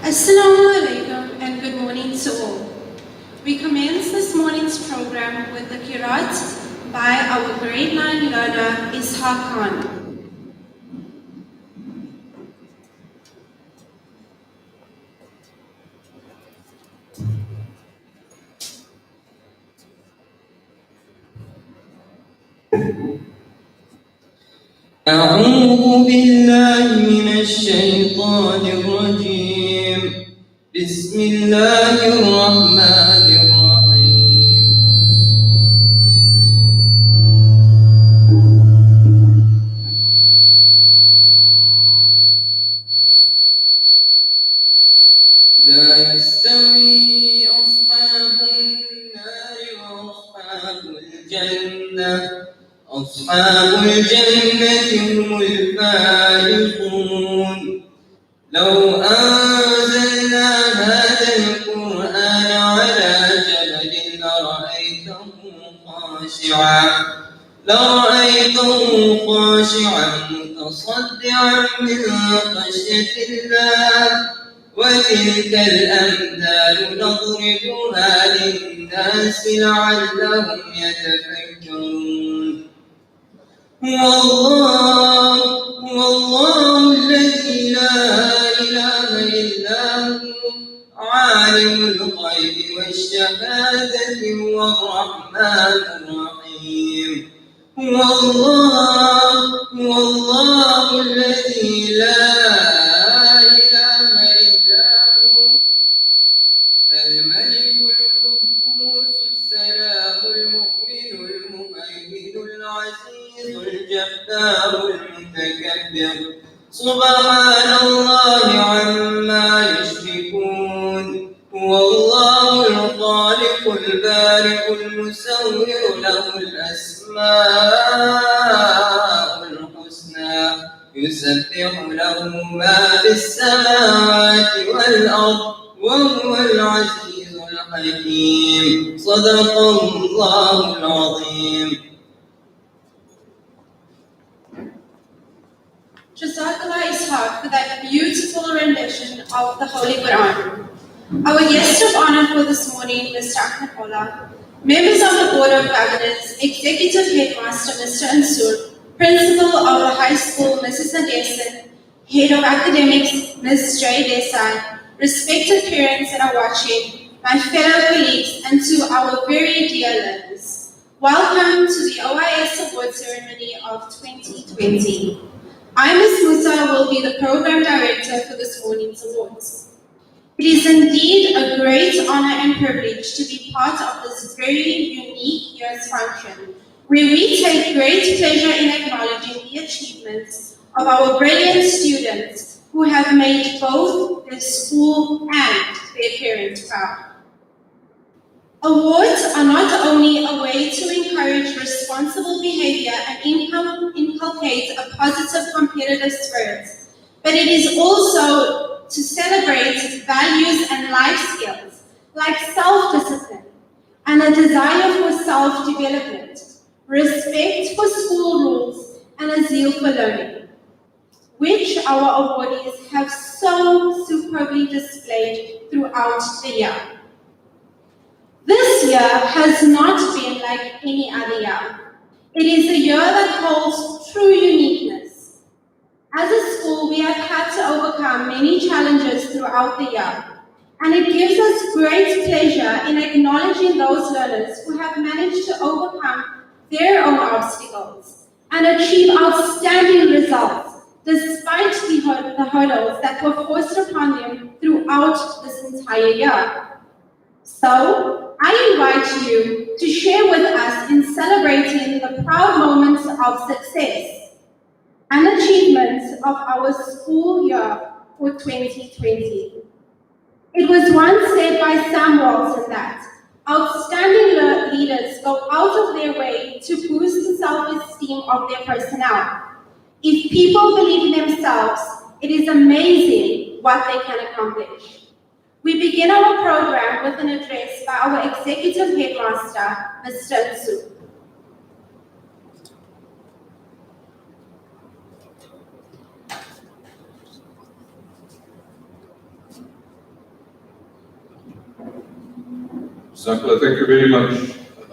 Assalamu alaikum and good morning to all. We commence this morning's program with the Qiraat by our grade 9 learner Jsc Khan. أعوذ بالله من الشيطان الرجيم بسم الله الرحمن الرحيم لا يستوي أصحاب النار وأصحاب الجنة أصحاب الجنة هم الفائزون لو أنزلنا هذا القرآن على جبل لرأيته خاشعا متصدعا من خشية الله وتلك الأمثال نضربها للناس لعلهم يتفكرون هو الله الذي لا إله إلا هو عالم الغيب والشهادة هو الرحمن الرحيم هو الله الذي لا إله إلا هو الملك القدوس السلام المؤمن المهيمن العزيز الجبار المتكبر سبحان الله عما يشركون هو الله الخالق البارئ المصور له الأسماء الحسنى يسبح له ما في السماوات والأرض وهو العزيز الحكيم صدق الله العظيم. Jazakallah Isq for that beautiful rendition of the Holy Quran. Our guest of honor for this morning, Mr. Ahmed Ola, members of the Board of Governors, Executive Headmaster Mr. Ansur, Principal of the High School Mrs. Nadesan, Head of Academics Ms. J. Desai, respected parents that are watching, my fellow colleagues, and to our very dear learners. Welcome to the OIS Award Ceremony of 2020. I, Ms. Musa, will be the Program Director for this morning's awards. It is indeed a great honor and privilege to be part of this very unique year's function, where we take great pleasure in acknowledging the achievements of our brilliant students who have made both their school and their parents proud. Awards are not only a way to encourage responsible behavior and inculcate a positive competitive spirit, but it is also to celebrate values and life skills like self-discipline and a desire for self-development, respect for school rules, and a zeal for learning, which our awardees have so superbly displayed throughout the year. This year has not been like any other year. It is a year that holds true uniqueness. As a school, we have had to overcome many challenges throughout the year, and it gives us great pleasure in acknowledging those learners who have managed to overcome their own obstacles and achieve outstanding results despite the hurdles that were forced upon them throughout this entire year. So, I invite you to share with us in celebrating the proud moments of success and achievements of our school year for 2020. It was once said by Sam Walton that outstanding leaders go out of their way to boost the self-esteem of their personnel. If people believe in themselves, it is amazing what they can accomplish. We begin our program with an address by our Executive Headmaster, Mr. Ansur. Thank you very much,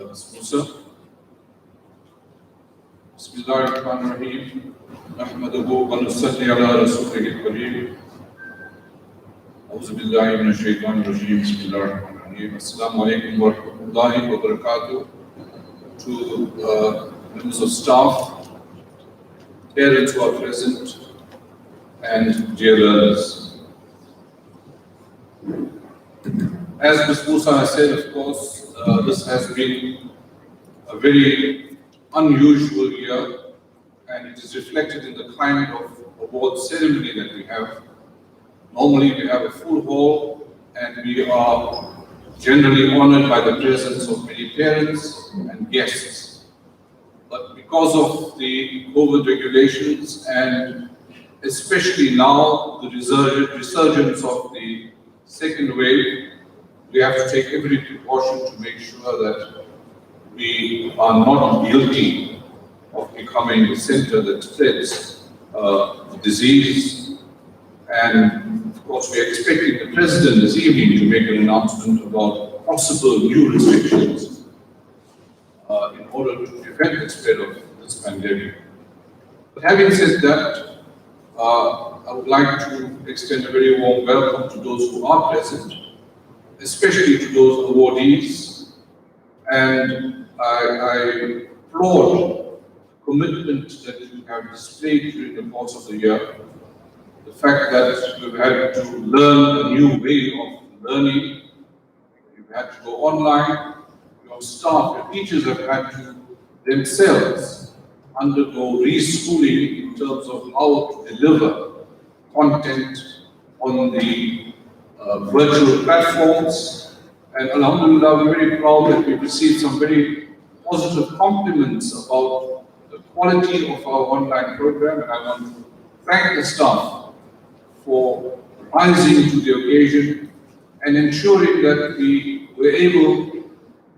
Ms. Musa. Bismillahirrahmanirrahim. Nahmaduhu wa nusalli ala rasulihil kareem. A'udhu billahi minash shaitanir rajeem. Bismillahirrahmanirrahim. Assalamu alaikum wa rahmatullahi wa barakatuh. To members of staff, parents who are present, and dear learners. As Ms. Musa has said, of course, this has been a very unusual year, and it is reflected in the kind of award ceremony that we have. Normally we have a full hall, and we are generally honored by the presence of many parents and guests. But because of the COVID regulations, and especially now the resurgence of the second wave, we have to take every precaution to make sure that we are not guilty of becoming the center that spreads the disease. And of course, we are expecting the President this evening to make an announcement about possible new restrictions in order to prevent the spread of this pandemic. But having said that, I would like to extend a very warm welcome to those who are present, especially to those awardees, and I applaud the commitment that you have displayed during the course of the year. The fact that we've had to learn a new way of learning, you've had to go online, your staff, your teachers have had to themselves undergo reschooling in terms of how to deliver content on the virtual platforms. And alhamdulillah, we're very proud that we've received some very positive compliments about the quality of our online program, and I want to thank the staff for rising to the occasion and ensuring that we were able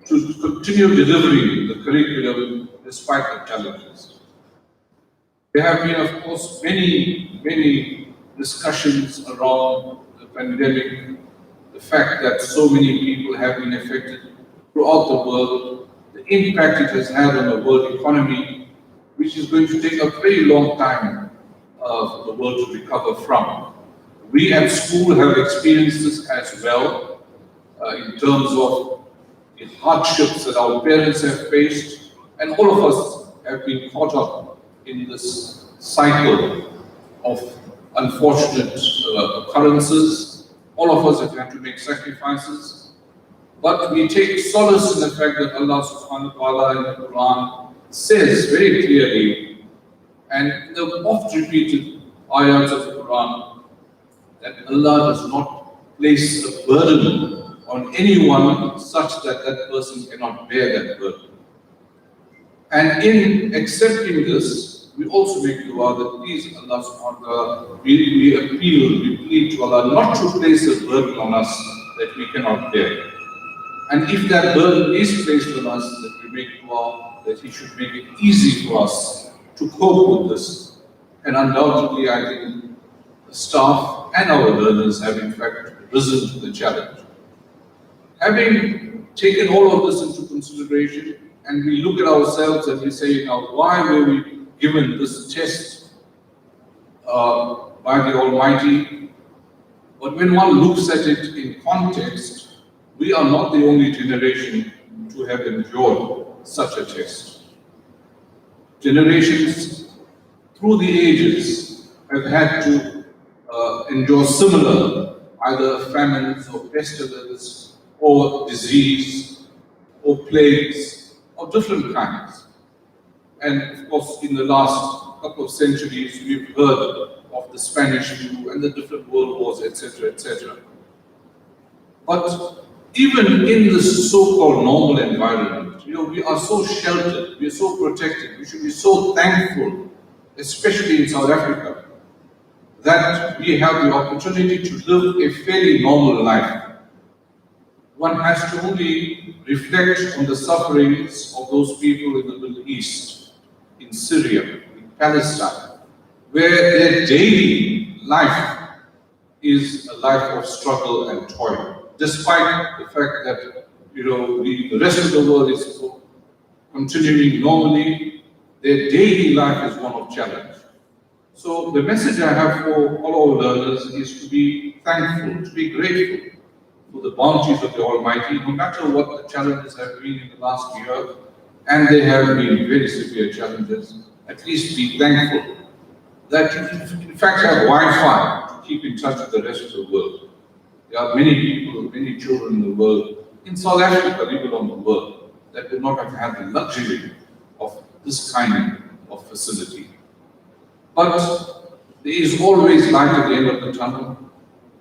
to continue delivering the curriculum despite the challenges. There have been, of course, many discussions around the pandemic, the fact that so many people have been affected throughout the world, the impact it has had on the world economy, which is going to take a very long time for the world to recover from. We at school have experienced this as well, in terms of the hardships that our parents have faced, and all of us have been caught up in this cycle of unfortunate occurrences. All of us have had to make sacrifices, but we take solace in the fact that Allah subhanahu wa ta'ala in the Quran says very clearly, and the oft-repeated ayats of the Quran, that Allah does not place a burden on anyone such that that person cannot bear that burden. And in accepting this, we also make dua that please Allah subhanahu wa ta'ala, we appeal, we plead to Allah not to place a burden on us that we cannot bear. And if that burden is placed on us, that we make dua that He should make it easy for us to cope with this. And undoubtedly, I think the staff and our learners have in fact risen to the challenge. Having taken all of this into consideration, and we look at ourselves and we say, now why were we given this test by the Almighty? But when one looks at it in context, we are not the only generation to have endured such a test. Generations through the ages have had to endure similar, either famines or pestilence or disease or plagues of different kinds. And of course, in the last couple of centuries, we've heard of the Spanish flu and the different world wars, etc., etc. But even in this so-called normal environment, we are so sheltered, we are so protected, we should be so thankful, especially in South Africa, that we have the opportunity to live a fairly normal life. One has to only reflect on the sufferings of those people in the Middle East, in Syria, in Palestine, where their daily life is a life of struggle and toil, despite the fact that the rest of the world is continuing normally, their daily life is one of challenge. So the message I have for all our learners is to be thankful, to be grateful for the bounties of the Almighty, no matter what the challenges have been in the last year, and they have been very severe challenges. At least be thankful that you in fact have Wi-Fi to keep in touch with the rest of the world. There are many people, many children in the world, in South Africa, even on the world, that would not have had the luxury of this kind of facility. But there is always light at the end of the tunnel.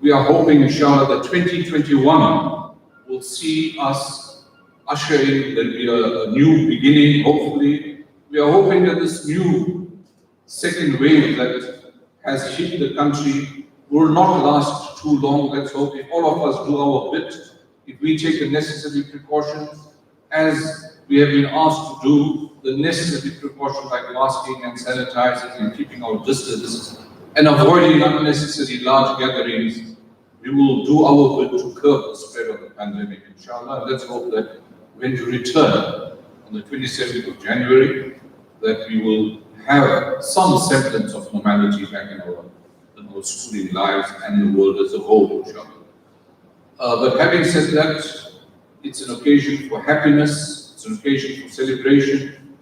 We are hoping, inshallah, that 2021 will see us usher in a new beginning, hopefully. We are hoping that this new second wave that has hit the country will not last too long. Let's hope if all of us do our bit, if we take the necessary precautions, as we have been asked to do, the necessary precautions like masking and sanitizing and keeping our distance and avoiding unnecessary large gatherings, we will do our bit to curb the spread of the pandemic, inshallah. Let's hope that when we return on the 27th of January, that we will have some semblance of normality back in our schooling lives and the world as a whole, inshallah. But having said that, it's an occasion for happiness, it's an occasion for celebration,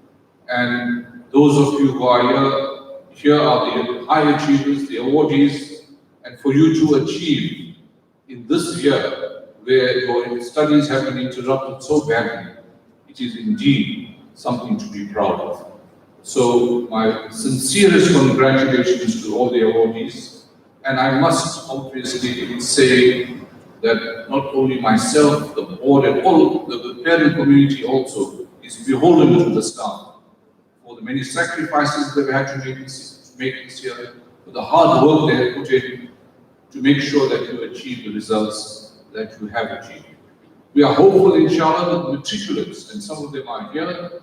and those of you who are here are the high achievers, the awardees, and for you to achieve in this year where your studies have been interrupted so badly, it is indeed something to be proud of. So my sincerest congratulations to all the awardees, and I must obviously say that not only myself, the board, and all the parent community also is beholden to the staff for the many sacrifices they've had to make this year, for the hard work they have put in to make sure that you achieve the results that you have achieved. We are hopeful, inshallah, that matriculates, and some of them are here,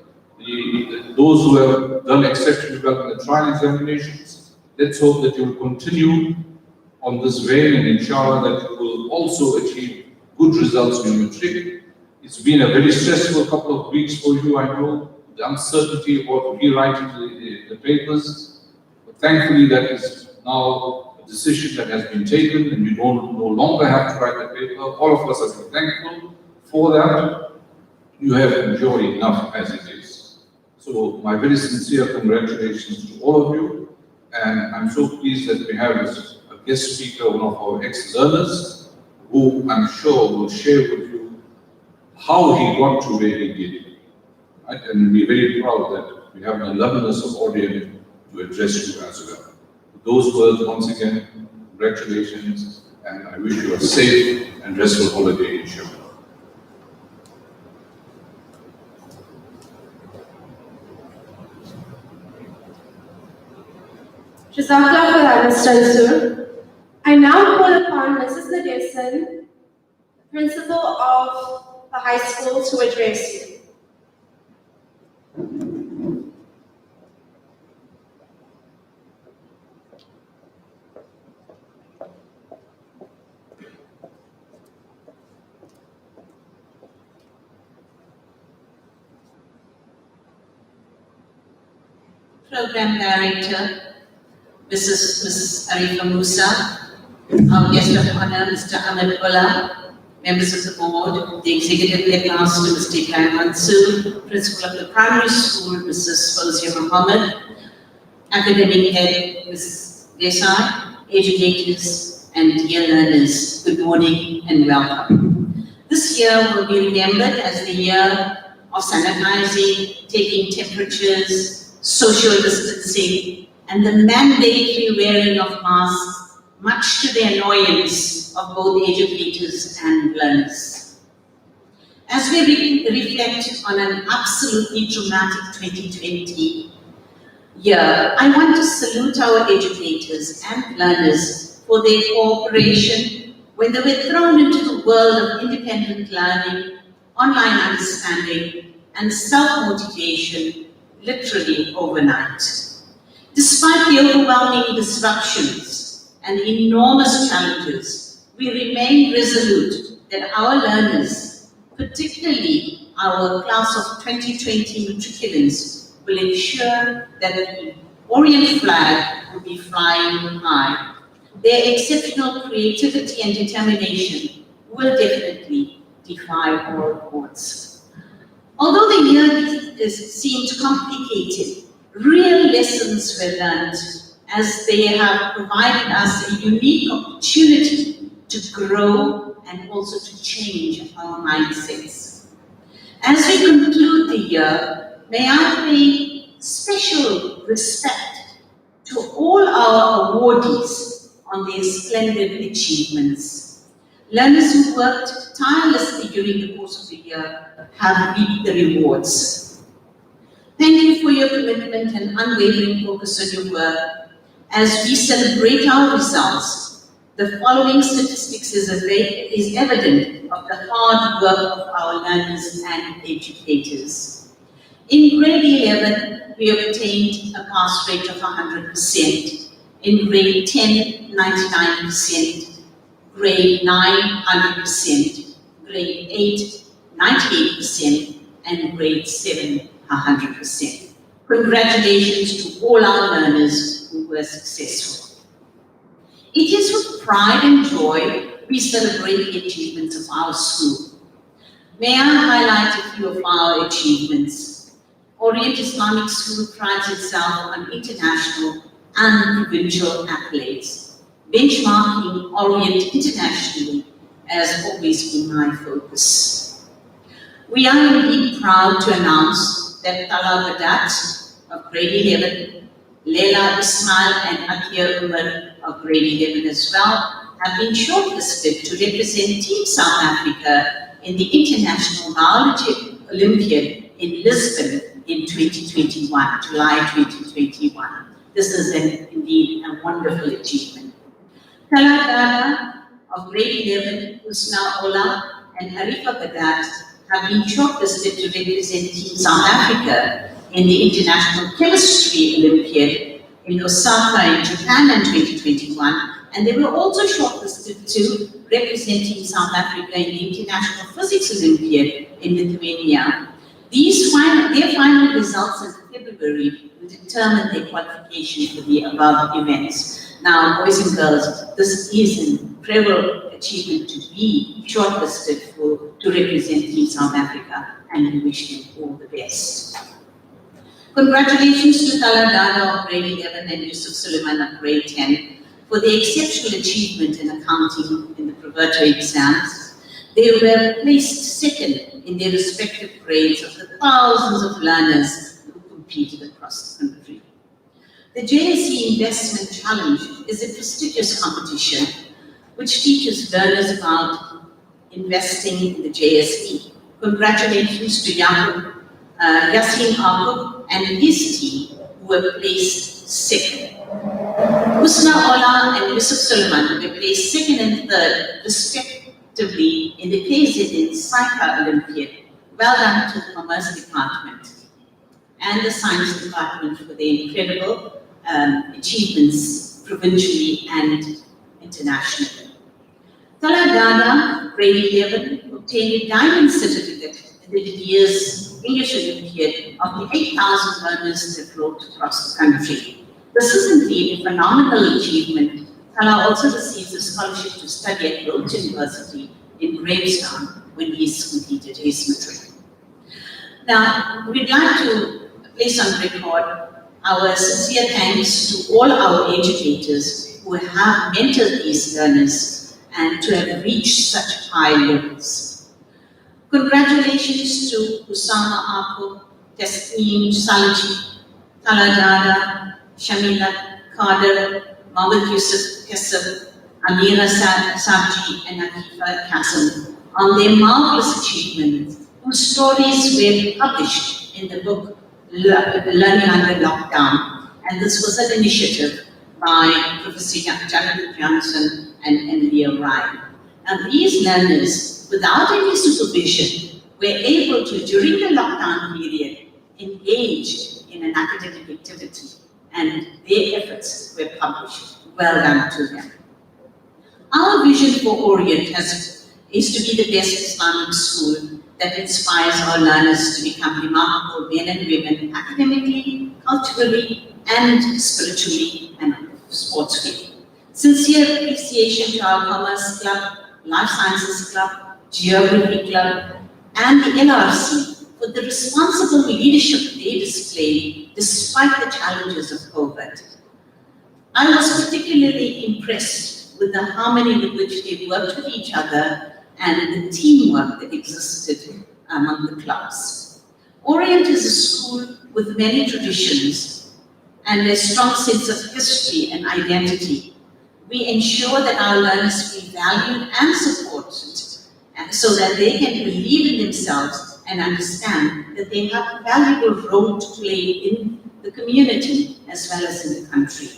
those who have done exceptionally well in the trial examinations, let's hope that you will continue on this vein, and inshallah that you will also achieve good results in your matric. It's been a very stressful couple of weeks for you, I know, the uncertainty about rewriting the papers, but thankfully that is now a decision that has been taken, and you no longer have to write the paper. All of us are thankful for that. You have enjoyed enough as it is. So my very sincere congratulations to all of you, and I'm so pleased that we have this guest speaker, one of our ex-learners, who I'm sure will share with you how he got to where he did. Right? And we're very proud that we have an alumnus of Orient to address you as well. With those words, once again, congratulations, and I wish you a safe and restful holiday, inshallah. Jazakallah khair, Mr. Ansur. I now call upon Mrs. Nadesan, Principal of the High School, to address you. Program Director, Mrs. Arifa Musa, our guest of honor, Mr. Ahmed Ola, members of the board, the executive headmaster, Mr. Ibrahim Mansur, principal of the primary school, Mrs. Fawzia Muhammad, academic head, Mrs. Desai, educators, and dear learners, good morning and welcome. This year will be remembered as the year of sanitizing, taking temperatures, social distancing, and the mandatory wearing of masks, much to the annoyance of both educators and learners. As we reflect on an absolutely traumatic 2020 year, I want to salute our educators and learners for their cooperation when they were thrown into the world of independent learning, online understanding, and self-motivation literally overnight. Despite the overwhelming disruptions and enormous challenges, we remain resolute that our learners Particularly, our class of 2020 matriculants will ensure that the Orient flag will be flying high. Their exceptional creativity and determination will definitely defy all odds. Although the year seemed complicated, real lessons were learned as they have provided us a unique opportunity to grow and also to change our mindsets. As we conclude the year, may I pay special respect to all our awardees on their splendid achievements. Learners who worked tirelessly during the course of the year have reaped the rewards. Thank you for your commitment and unwavering focus on your work. As we celebrate our results, the following statistics is evident of the hard work of our learners and educators. In grade 11, we obtained a pass rate of 100%. In grade 10, 99%. Grade 9, 100%. Grade 8, 98%. And grade 7, 100%. Congratulations to all our learners who were successful. It is with pride and joy we celebrate the achievements of our school. May I highlight a few of our achievements. Orient Islamic School prides itself on international and provincial accolades. Benchmarking Orient internationally has always been my focus. We are indeed proud to announce that Talha Badat of grade 11, Leila Ismail and Akia Umar of grade 11 as well have been shortlisted to represent Team South Africa in the International Biology Olympiad in Lisbon in 2021, July 2021. This is indeed a wonderful achievement. Talha Dada of grade 11, Usna Ola and Arifa Badat have been shortlisted to represent Team South Africa in the International Chemistry Olympiad in Osaka in Japan in 2021, and they were also shortlisted to represent Team South Africa in the International Physics Olympiad in Lithuania. Their final results in February will determine their qualification for the above events. Now, boys and girls, this is an incredible achievement to be shortlisted to represent Team South Africa, and we wish them all the best. Congratulations to Talha Dada of grade 11 and Yusuf Suleiman of grade 10 for their exceptional achievement in accounting in the preparatory exams. They were placed second in their respective grades of the thousands of learners who competed across the country. The Jsc Investment Challenge is a prestigious competition which teaches learners about investing in the JSE. Congratulations to Yasin Akub and his team who were placed second. Usna Ola and Yusuf Suleiman were placed second and third, respectively, in the KZN Psycha Olympiad. Well done to the Commerce Department and the Science Department for their incredible achievements provincially and internationally. Talha Dada, grade 11, obtained a diamond certificate in the year's English Olympiad of the 8,000 learners that wrote across the country. This is indeed a phenomenal achievement. Talha also receives a scholarship to study at Rhodes University in Grahamstown when he's completed his matric. Now, we'd like to place on record our sincere thanks to all our educators who have mentored these learners and to have reached such high levels. Congratulations to Usama Akub, Tasneem Salji, Talha Dada, Shamila Kader, Mohammed Yusuf Kasab, Amira Sabji and Akifa Kasim on their marvelous achievements, whose stories were published in the book Learning Under Lockdown. And this was an initiative by Professor Jonathan Johnson and Emily O'Ryan. And these learners, without any supervision, were able to, during the lockdown period, engage in an academic activity, and their efforts were published. Well done to them. Our vision for Orient is to be the best Islamic school that inspires our learners to become remarkable men and women academically, culturally, and spiritually and sportsfully. Sincere appreciation to our Commerce Club, Life Sciences Club, Geography Club, and the LRC for the responsible leadership they displayed despite the challenges of COVID. I was particularly impressed with the harmony with which they worked with each other and the teamwork that existed among the clubs. Orient is a school with many traditions and a strong sense of history and identity. We ensure that our learners feel valued and supported, and so that they can believe in themselves and understand that they have a valuable role to play in the community as well as in the country.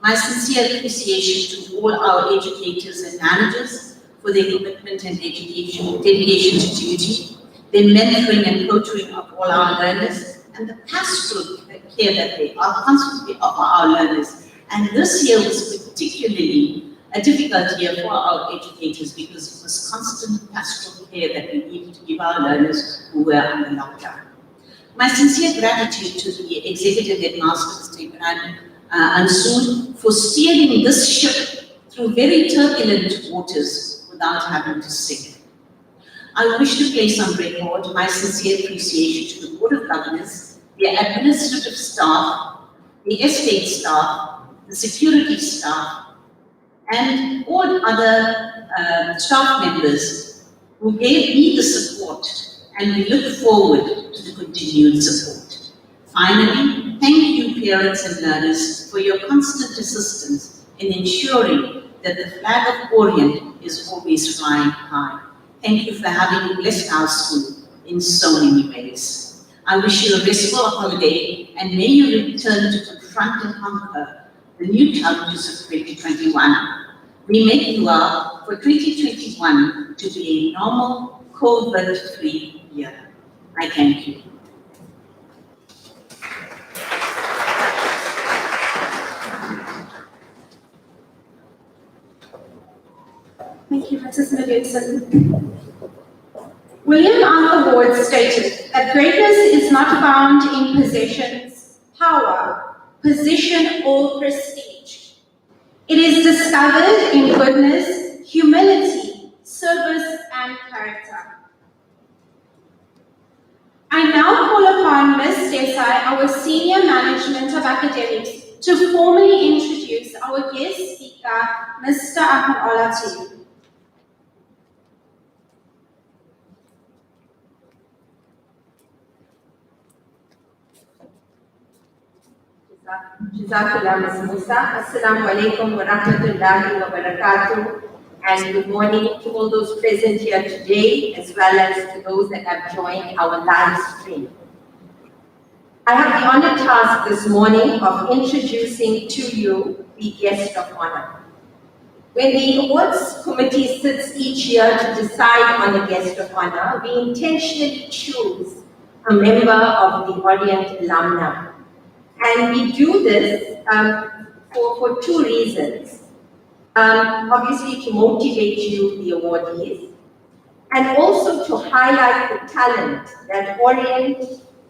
My sincere appreciation to all our educators and managers for their commitment and dedication to duty, their mentoring and coaching of all our learners, and the pastoral care that they are constantly offer our learners. And this year was particularly a difficult year for our educators because it was constant pastoral care that we needed to give our learners who were under lockdown. My sincere gratitude to the Executive Headmaster, Mr. Ibrahim Ansoon, for steering this ship through very turbulent waters without having to sink. I wish to place on record my sincere appreciation to the Board of Governors, their administrative staff, the estate staff, the security staff, and all other staff members who gave me the support, and we look forward to the continued support. Finally, thank you parents and learners for your constant assistance in ensuring that the flag of Orient is always flying high. Thank you for having blessed our school in so many ways. I wish you a restful holiday, and may you return to confront and conquer the new challenges of 2021. We make dua for 2021 to be a normal, COVID-free year. I thank you. Thank you, Mrs. Meduson. William Arthur Ward stated that greatness is not found in possessions, power, position, or prestige. It is discovered in goodness, humility, service, and character. I now call upon Ms. Desai, our Senior Management of Academics, to formally introduce our guest speaker, Mr. Ahmed Ola, to you. Jazakallah, Ms. Musa. Assalamu alaikum wa rahmatullahi wa barakatuh. And good morning to all those present here today, as well as to those that have joined our live stream. I have the honored task this morning of introducing to you the guest of honor. When the awards committee sits each year to decide on the guest of honor, we intentionally choose a member of the Orient alumni. And we do this for two reasons. Obviously, to motivate you, the awardees, and also to highlight the talent that Orient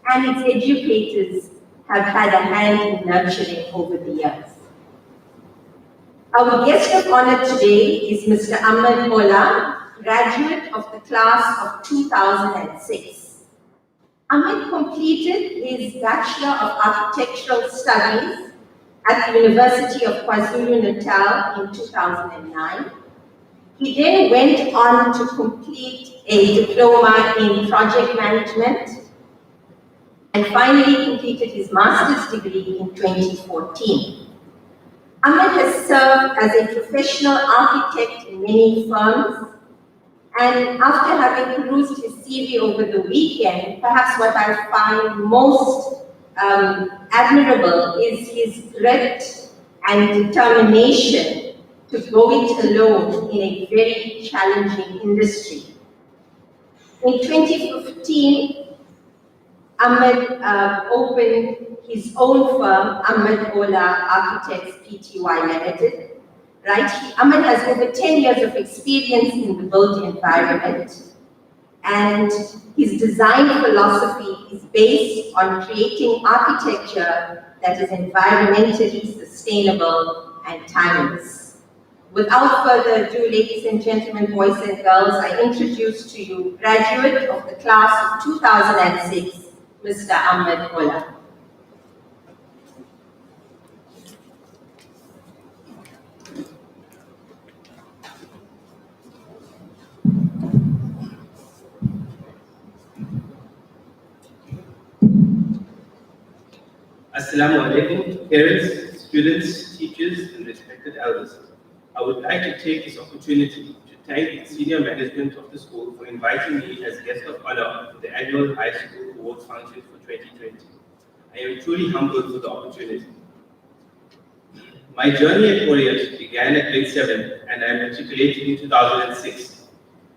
and its educators have had a hand in nurturing over the years. Our guest of honor today is Mr. Ahmed Ola, graduate of the class of 2006. Ahmed completed his Bachelor of Architectural Studies at the University of KwaZulu-Natal in 2009. He then went on to complete a diploma in project management and finally completed his master's degree in 2014. Ahmed has served as a professional architect in many firms, and after having perused his CV over the weekend, perhaps what I find most admirable is his grit and determination to go it alone in a very challenging industry. In 2015, Ahmed opened his own firm, Ahmed Ola Architects Pty Limited. Right? Ahmed has over 10 years of experience in the built environment, and his design philosophy is based on creating architecture that is environmentally sustainable and timeless. Without further ado, ladies and gentlemen, boys and girls, I introduce to you graduate of the class of 2006, Mr. Ahmed Bola. Assalamu alaikum, parents, students, teachers, and respected elders. I would like to take this opportunity to thank the senior management of the school for inviting me as guest of honor for the annual high school awards function for 2020. I am truly humbled for the opportunity. My journey at Orient began at grade 7 and I matriculated in 2006.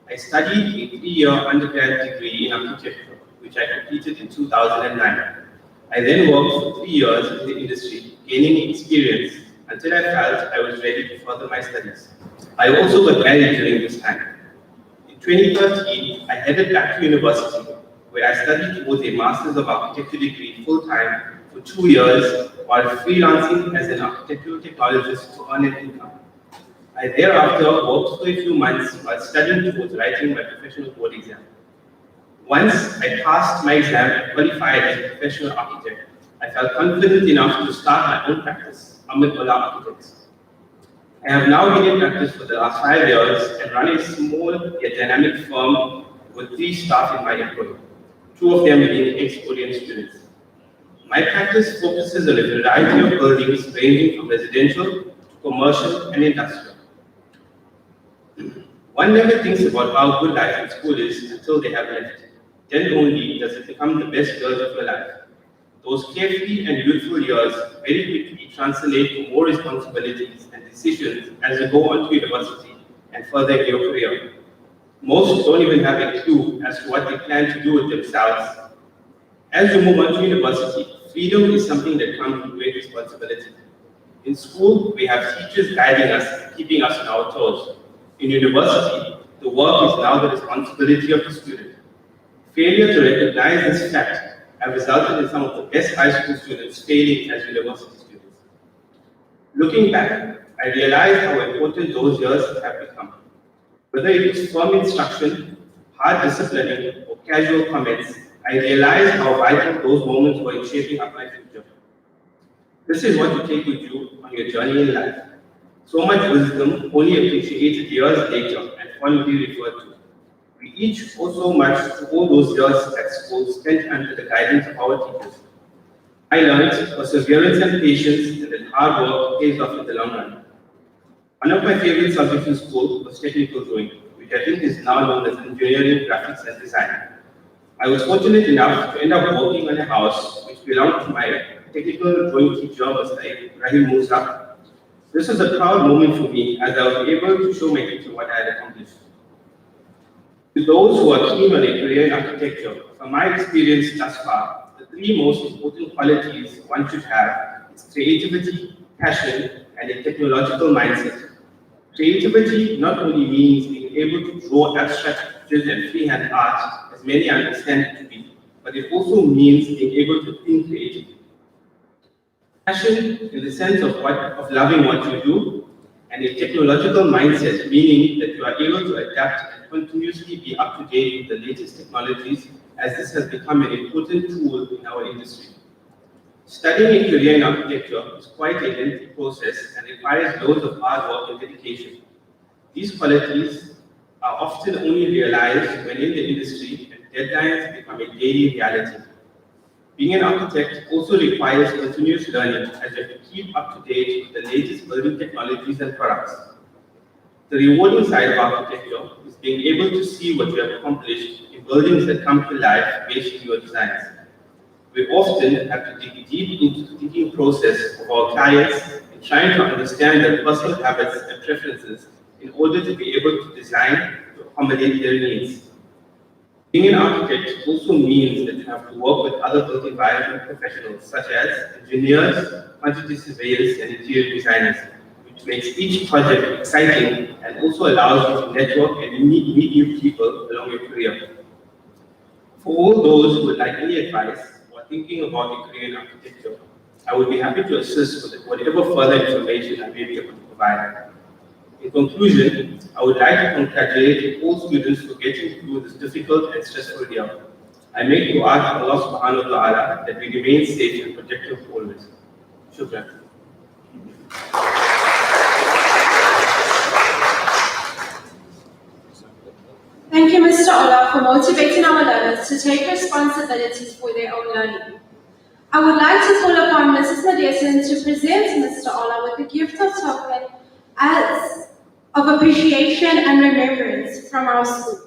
I studied a 3-year undergrad degree in architecture, which I completed in 2009. I then worked for 3 years in the industry, gaining experience until I felt I was ready to further my studies. I also got married during this time. In 2013, I headed back to university, where I studied towards a Master's of Architecture degree full-time for 2 years while freelancing as an architectural technologist to earn an income. I thereafter worked for a few months while studying towards writing my professional board exam. Once I passed my exam and qualified as a professional architect, I felt confident enough to start my own practice, Ahmed Bola Architects. I have now been in practice for the last 5 years and run a small yet dynamic firm with 3 staff in my employ, 2 of them being ex-Orient students. My practice focuses on a variety of buildings ranging from residential to commercial and industrial. One never thinks about how good life in school is until they have left. Then only does it become the best years of your life. Those carefree and youthful years very quickly translate to more responsibilities and decisions as you go on to university and further in your career. Most don't even have a clue as to what they plan to do with themselves. As you move on to university, freedom is something that comes with great responsibility. In school, we have teachers guiding us and keeping us on our toes. In university, the work is now the responsibility of the student. Failure to recognize this fact have resulted in some of the best high school students failing as university students. Looking back, I realized how important those years have become. Whether it was firm instruction, hard disciplining, or casual comments, I realized how vital those moments were in shaping up my future. This is what you take with you on your journey in life. So much wisdom only appreciated years later and fondly referred to. We each owe so much to all those years at school spent under the guidance of our teachers. I learned perseverance and patience, and that hard work pays off in the long run. One of my favorite subjects in school was technical drawing, which I think is now known as engineering, graphics, and design. I was fortunate enough to end up working on a house which belonged to my technical drawing teacher, Mr. Rahim Musa. This was a proud moment for me as I was able to show my teacher what I had accomplished. To those who are keen on a career in architecture, from my experience thus far, the 3 most important qualities one should have is creativity, passion, and a technological mindset. Creativity not only means being able to draw abstract pictures and freehand art, as many understand it to be, but it also means being able to think creatively. Passion in the sense of loving what you do, and a technological mindset, meaning that you are able to adapt and continuously be up to date with the latest technologies, as this has become an important tool in our industry. Studying a career in architecture is quite a lengthy process and requires loads of hard work and dedication. These qualities are often only realized when in the industry and deadlines become a daily reality. Being an architect also requires continuous learning as you have to keep up to date with the latest building technologies and products. The rewarding side of architecture is being able to see what you have accomplished in buildings that come to life based on your designs. We often have to dig deep into the thinking process of our clients and trying to understand their personal habits and preferences in order to be able to design to accommodate their needs. Being an architect also means that you have to work with other built environment professionals such as engineers, quantity surveyors, and interior designers, which makes each project exciting and also allows you to network and meet new people along your career. For all those who would like any advice or thinking about a career in architecture, I would be happy to assist with whatever further information I may be able to provide. In conclusion, I would like to congratulate all students for getting through this difficult and stressful year. I make dua to Allah subhanahu wa ta'ala that we remain safe and protected always. Shukran. Thank you, Mr. Ola, for motivating our learners to take responsibilities for their own learning. I would like to call upon Mrs. Nadesan to present Mr. Ola with a gift of token of appreciation and remembrance from our school.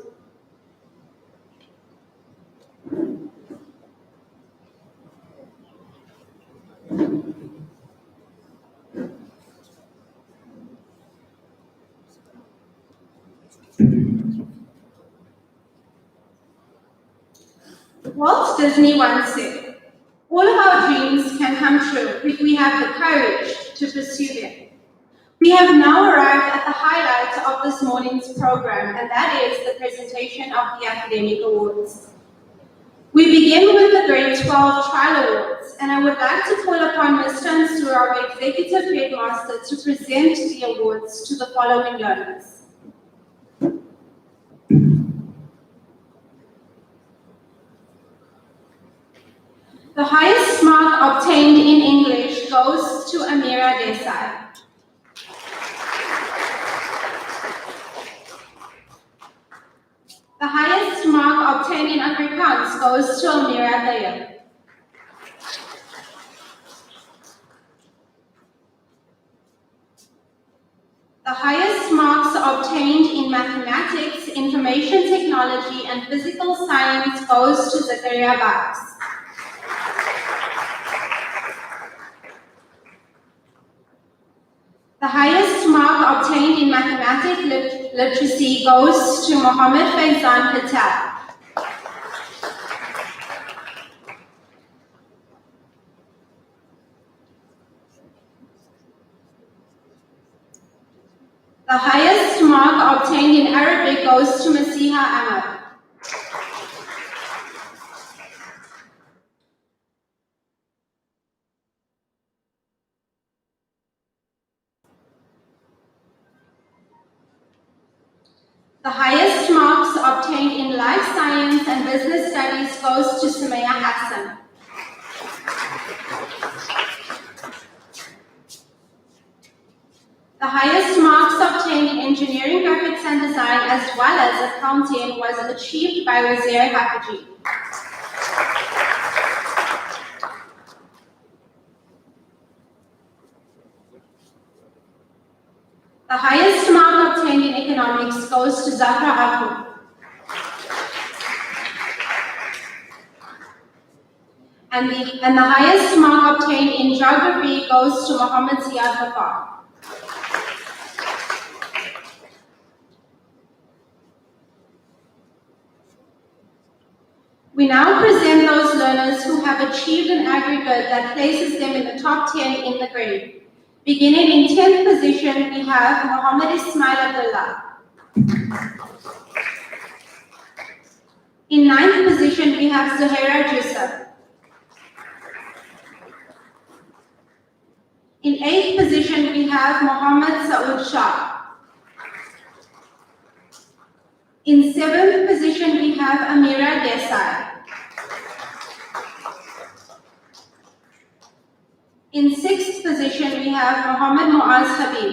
Walt Disney once said, "All of our dreams can come true if we have the courage to pursue them." We have now arrived at the highlight of this morning's program, and that is the presentation of the academic awards. We begin with the grade 12 trial awards, and I would like to call upon Mr. Ansur, our executive headmaster, to present the awards to the following learners. The highest mark obtained in English goes to Amira Desai. The highest mark obtained in Afrikaans goes to Amira Tayeb. The highest marks obtained in mathematics, information technology, and physical science goes to Zakaria Bax. The highest mark obtained in mathematics literacy goes to Mohammed Faizan Patel. The highest mark obtained in Arabic goes to Masiha Ahmad. The highest marks obtained in life science and business studies goes to Sumaya Hassan. The highest marks obtained in engineering, graphics and design as well as accounting was achieved by Wazir Hafaji. The highest mark obtained in economics goes to Zahra Abu. And the highest mark obtained in geography goes to Muhammad Ziyad Bakar. We now present those learners who have achieved an aggregate that places them in the top 10 in the grade. Beginning in 10th position, we have Muhammad Ismail Abdullah. In 9th position, we have Zuhaira Jusuf. In 8th position, we have Muhammad Saud Shah. In 7th position, we have Amira Desai. In 6th position, we have Muhammad Muaz Habib.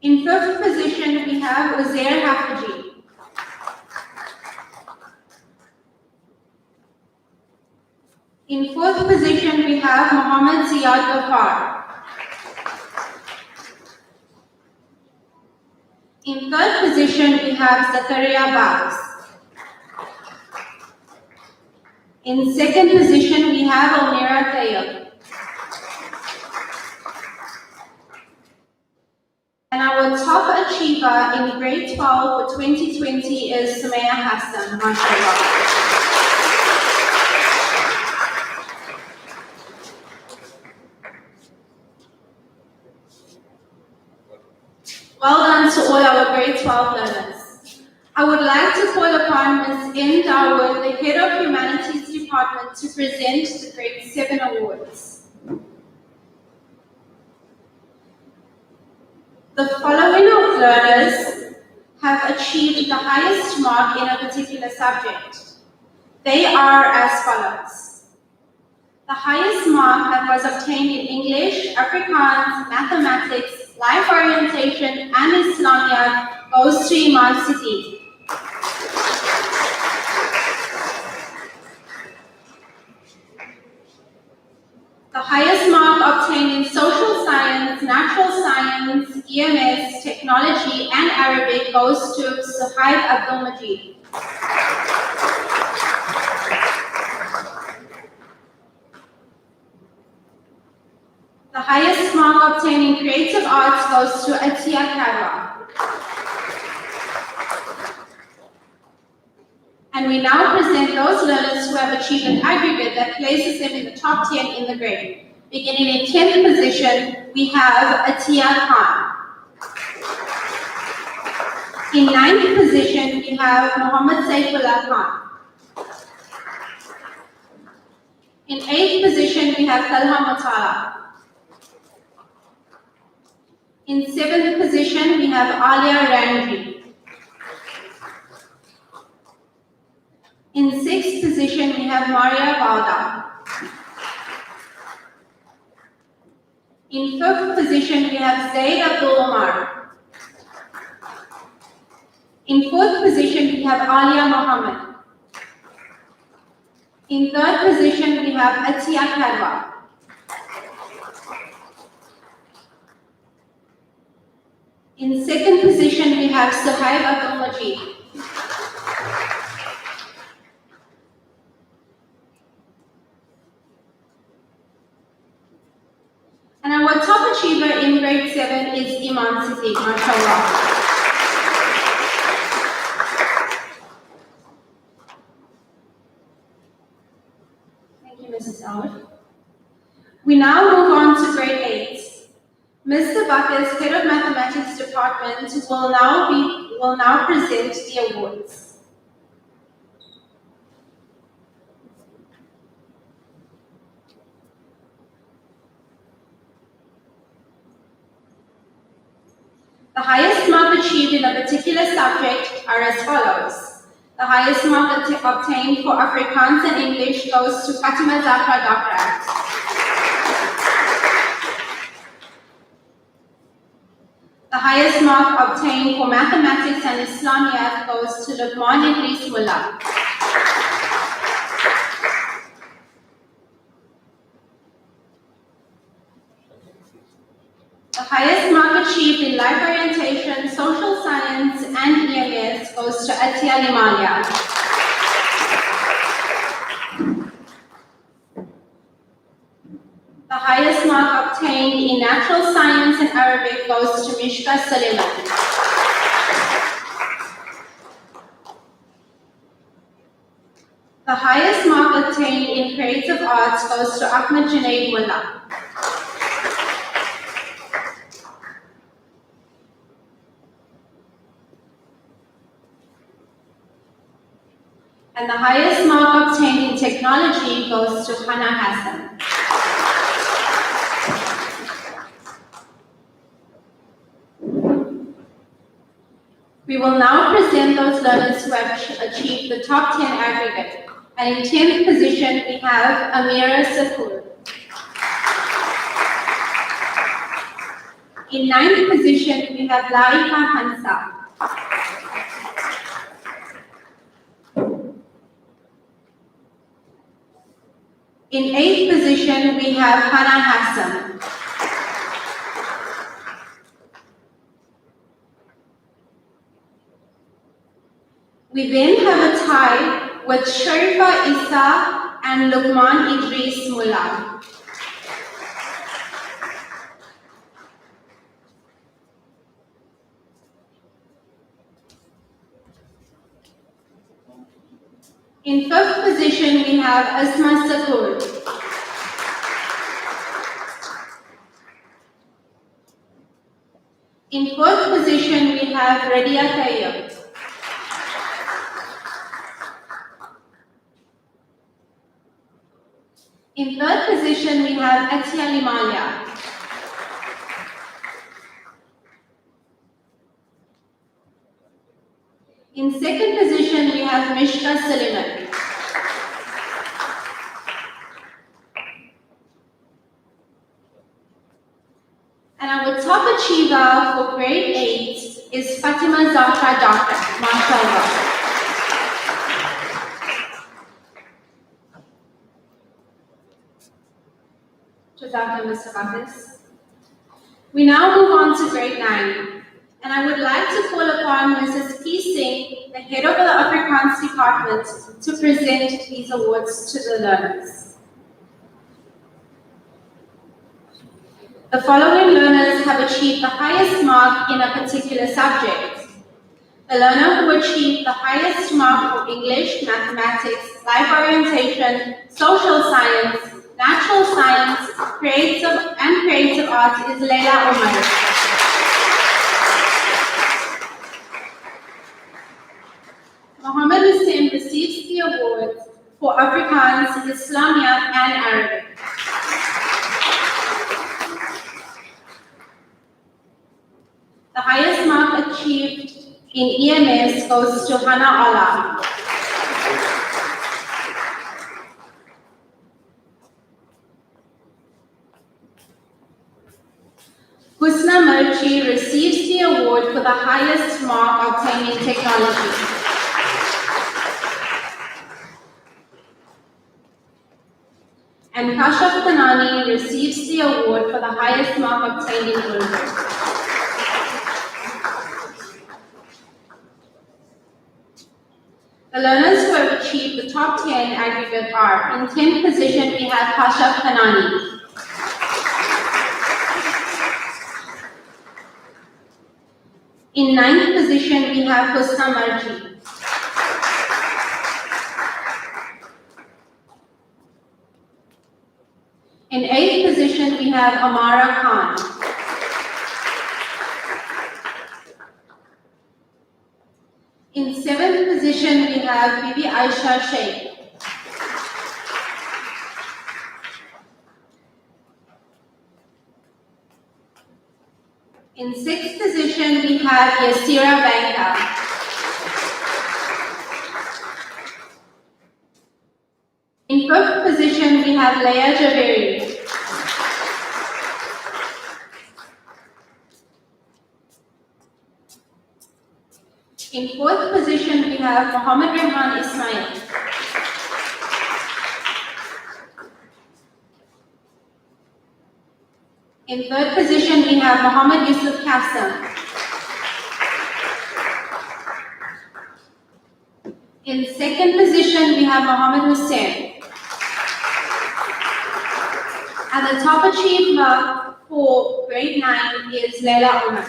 In 5th position, we have Uzair Hafaji. In 4th position, we have Muhammad Ziyad Ghaffar. In 3rd position, we have Zakaria Bax. In 2nd position, we have Almira Tayyab. And our top achiever in grade 12 for 2020 is Sumaya Hassan, mashallah. Well done to all our grade 12 learners. I would like to call upon Ms. N. Darwood, the Head of Humanities Department, to present the Grade 7 awards. The following of learners have achieved the highest mark in a particular subject. They are as follows. The highest mark that was obtained in English, Afrikaans, Mathematics, Life Orientation, and Islamia goes to Imam City. The highest mark obtained in Social Science, Natural Science, EMS, Technology, and Arabic goes to Suhaib Abdul Majid. The highest mark obtained in Creative Arts goes to Atiya Karwa. And we now present those learners who have achieved an aggregate that places them in the top 10 in the grade. Beginning in 10th position, we have Atiya Khan. In 9th position, we have Muhammad Saifullah Khan. In 8th position, we have Talha Mutala. In 7th position, we have Alia Ranji. In 6th position, we have Maria Valda. In 5th position, we have Zaid Abdul Omar. In 4th position, we have Alia Muhammad. In 3rd position, we have Atiya Karwa. In 2nd position, we have Suhaib Abdul Majid. And our top achiever in grade 7 is Iman Siddiq, mashallah. Thank you, Mrs. Howard. We now move on to grade 8. Mr. Bacchus, Head of Mathematics Department, will now present the awards. The highest mark achieved in a particular subject are as follows. The highest mark obtained for Afrikaans and English goes to Fatima Zafar Dr. The highest mark obtained for Mathematics and Islamia goes to Luqman Idris Mullah. The highest mark achieved in Life Orientation, Social Science, and EMS goes to Atiya Limalia. The highest mark obtained in Natural Science and Arabic goes to Mishka Suleiman. The highest mark obtained in Creative Arts goes to Ahmed Junaid Mullah. And the highest mark obtained in Technology goes to Hana Hassan. We will now present those learners who have achieved the top 10 aggregate. And in 10th position, we have Amira Sakur. In 9th position, we have Laika Hansa. In 8th position, we have Hana Hassan. We then have a tie with Sharifa Issa and Luqman Idris Mullah. In 5th position, we have Asma Sakur. In 4th position, we have Radia Tayyab. In third position, we have Atia Limalia. In second position, we have Mishka Suleiman. And our top achiever for grade 8 is Fatima Zafra Doctor, mashallah. Jazakallah, Mr. Hafiz. We now move on to grade 9, and I would like to call upon Mrs. P. Singh, the head of the Afrikaans department, to present these awards to the learners. The following learners have achieved the highest mark in a particular subject. The learner who achieved the highest mark for English, mathematics, life orientation, social science, natural science, creative arts is Leila Omar. Mohammed Hussein receives the award for Afrikaans, Islamia, and Arabic. The highest mark achieved in EMS goes to Hana Allah. Husna Merchi receives the award for the highest mark obtained in technology. And Kashaf Kanani receives the award for the highest mark obtained in Urdu. The learners who have achieved the top 10 aggregate are: in 10th position we have Kashaf Kanani. In 9th position we have Husna Marji. In 8th position we have Amara Khan. In 7th position we have Bibi Aisha Sheikh. In 6th position we have Yasira Banka. In 5th position we have Leia Javeri. In 4th position we have Muhammad Rehan Ismail. In 3rd position we have Muhammad Yusuf Kassim. In 2nd position we have Muhammad Hussein. And the top achiever for grade 9 is Leila Umar.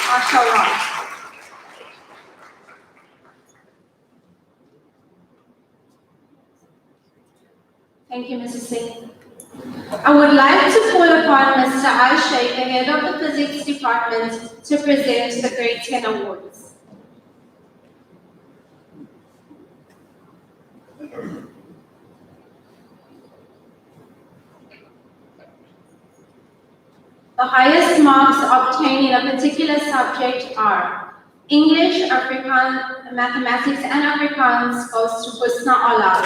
MashaAllah. Thank you, Mrs. Singh. I would like to call upon Mr. Al-Sheikh, the head of the physics department, to present the grade 10 awards. The highest marks obtained in a particular subject are English, Afrikaans, Mathematics, and Afrikaans goes to Husna Allah.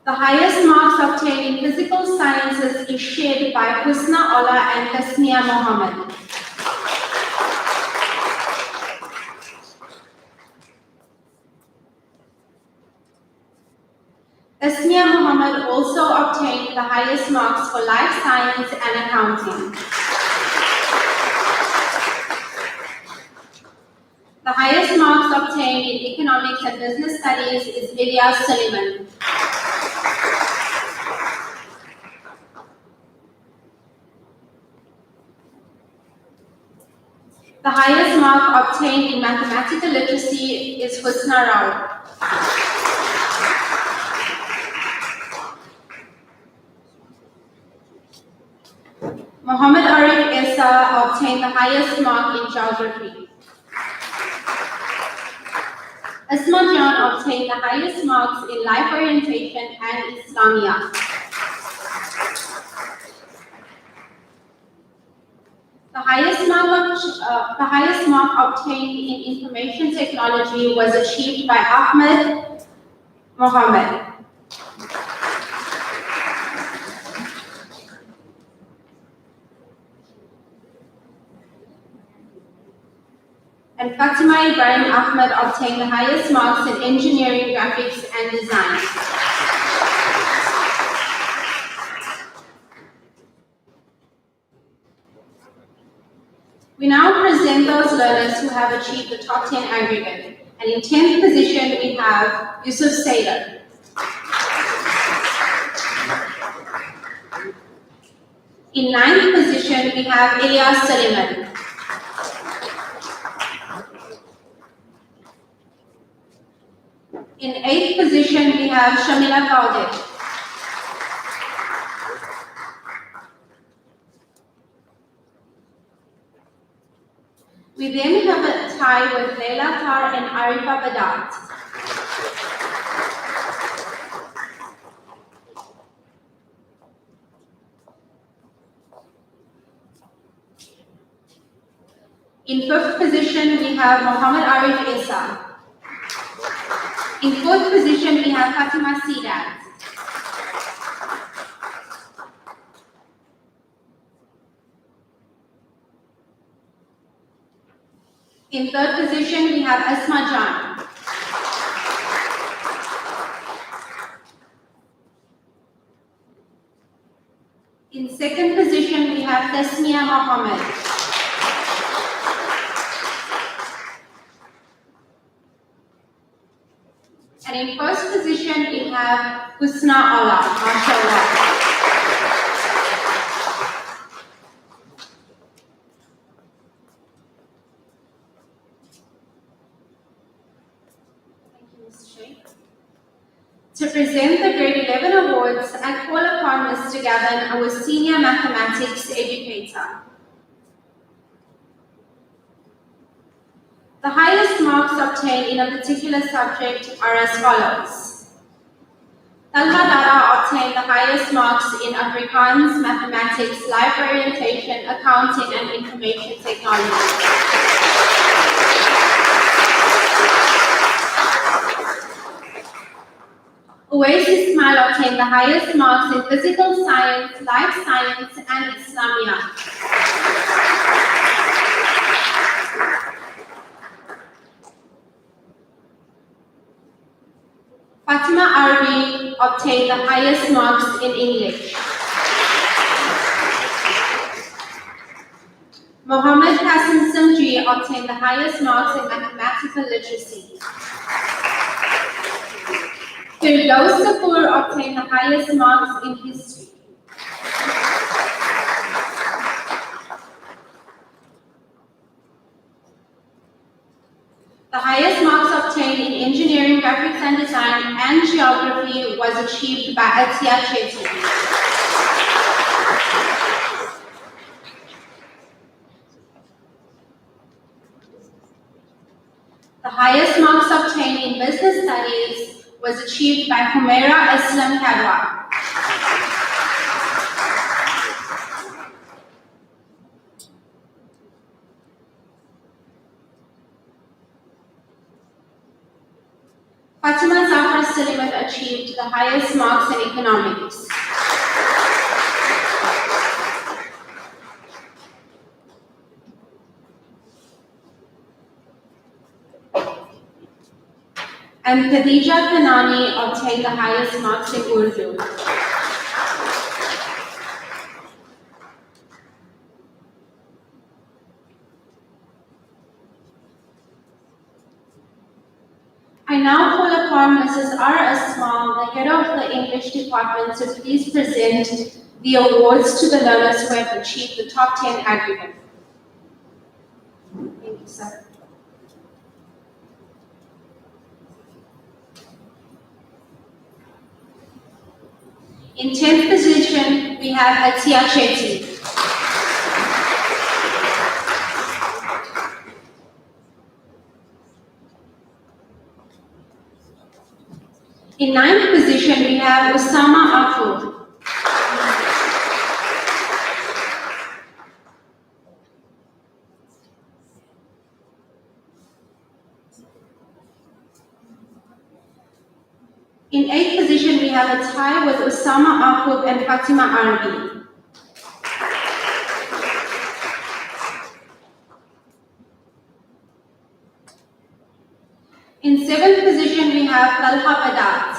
The highest marks obtained in physical sciences is shared by Husna Allah and Tasnia Mohammed. Tasnia Mohammed also obtained the highest marks for life science and accounting. The highest marks obtained in economics and business studies is Ilyas Suleiman. The highest mark obtained in mathematical literacy is Husna Rao. Muhammad Arif Esa obtained obtained the highest mark in geography. Asma Jan obtained the highest marks in life orientation and Islamia. The highest mark obtained in information technology was achieved by Ahmed Mohammed. And Fatima Ibrahim Ahmed obtained the highest marks in engineering, graphics, and design. We now present those learners who have achieved the top 10 aggregate. And in 10th position, we have Yusuf Sader. In 9th position, we have Ilyas Suleiman. In 8th position, we have Shamila Kaudet. We then have a tie with Leila Tar and Arifa Badat. In 5th position, we have Muhammad Arif Isa. In 4th position, we have Fatima Sidat. In 3rd position, we have Asma Jan. In 2nd position, we have Tasmia Mohammed. And in 1st position, we have Husna Allah, mashallah. To present the grade 11 awards, I call upon Mr. Gavin, our senior mathematics educator. The highest marks obtained in a particular subject are as follows. Talha Dara obtained the highest marks in Afrikaans, mathematics, life orientation, accounting, and information technology. Uwais Ismail obtained the highest marks in physical science, life science, and Islamia. Fatima Arabi obtained the highest marks in English. Mohammed Hassan Simji obtained the highest marks in mathematical literacy. Firdaus Kapoor obtained the highest marks in history. The highest marks obtained in engineering, graphics and design, and geography was achieved by Atiya Chetty. The highest marks obtained in business studies was achieved by Humaira Aslam Kadwa. Fatima Zafar Suleiman achieved the highest marks in economics. And Khadija Kanani obtained the highest marks in Urdu. I now call upon Mrs. R. Asmal, the head of the English department, to please present the awards to the learners who have achieved the top 10 aggregate. Thank you, sir. In 10th position, we have Atiya Chetty. In ninth position, we have Osama Akul. In eighth position, we have a tie with Osama Akul and Fatima Arabi. In seventh position, we have Talha Badat.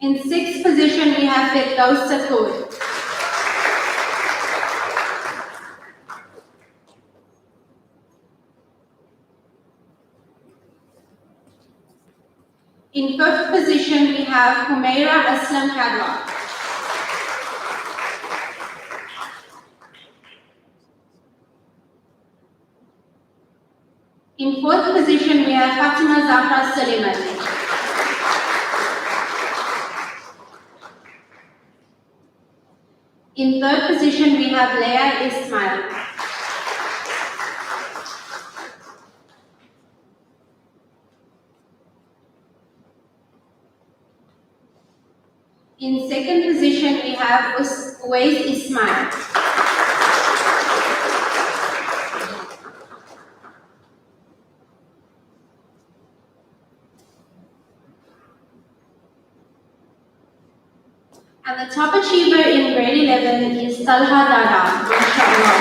In sixth position, we have Firdaus Sakoor. In fifth position, we have Humaira Aslam Kadwa. In fourth position, we have Fatima Zahra Suleiman. In third position, we have Leah Ismail. In second position, we have Uwais Ismail. And the top achiever in grade 11 is Talha Dada, mashallah.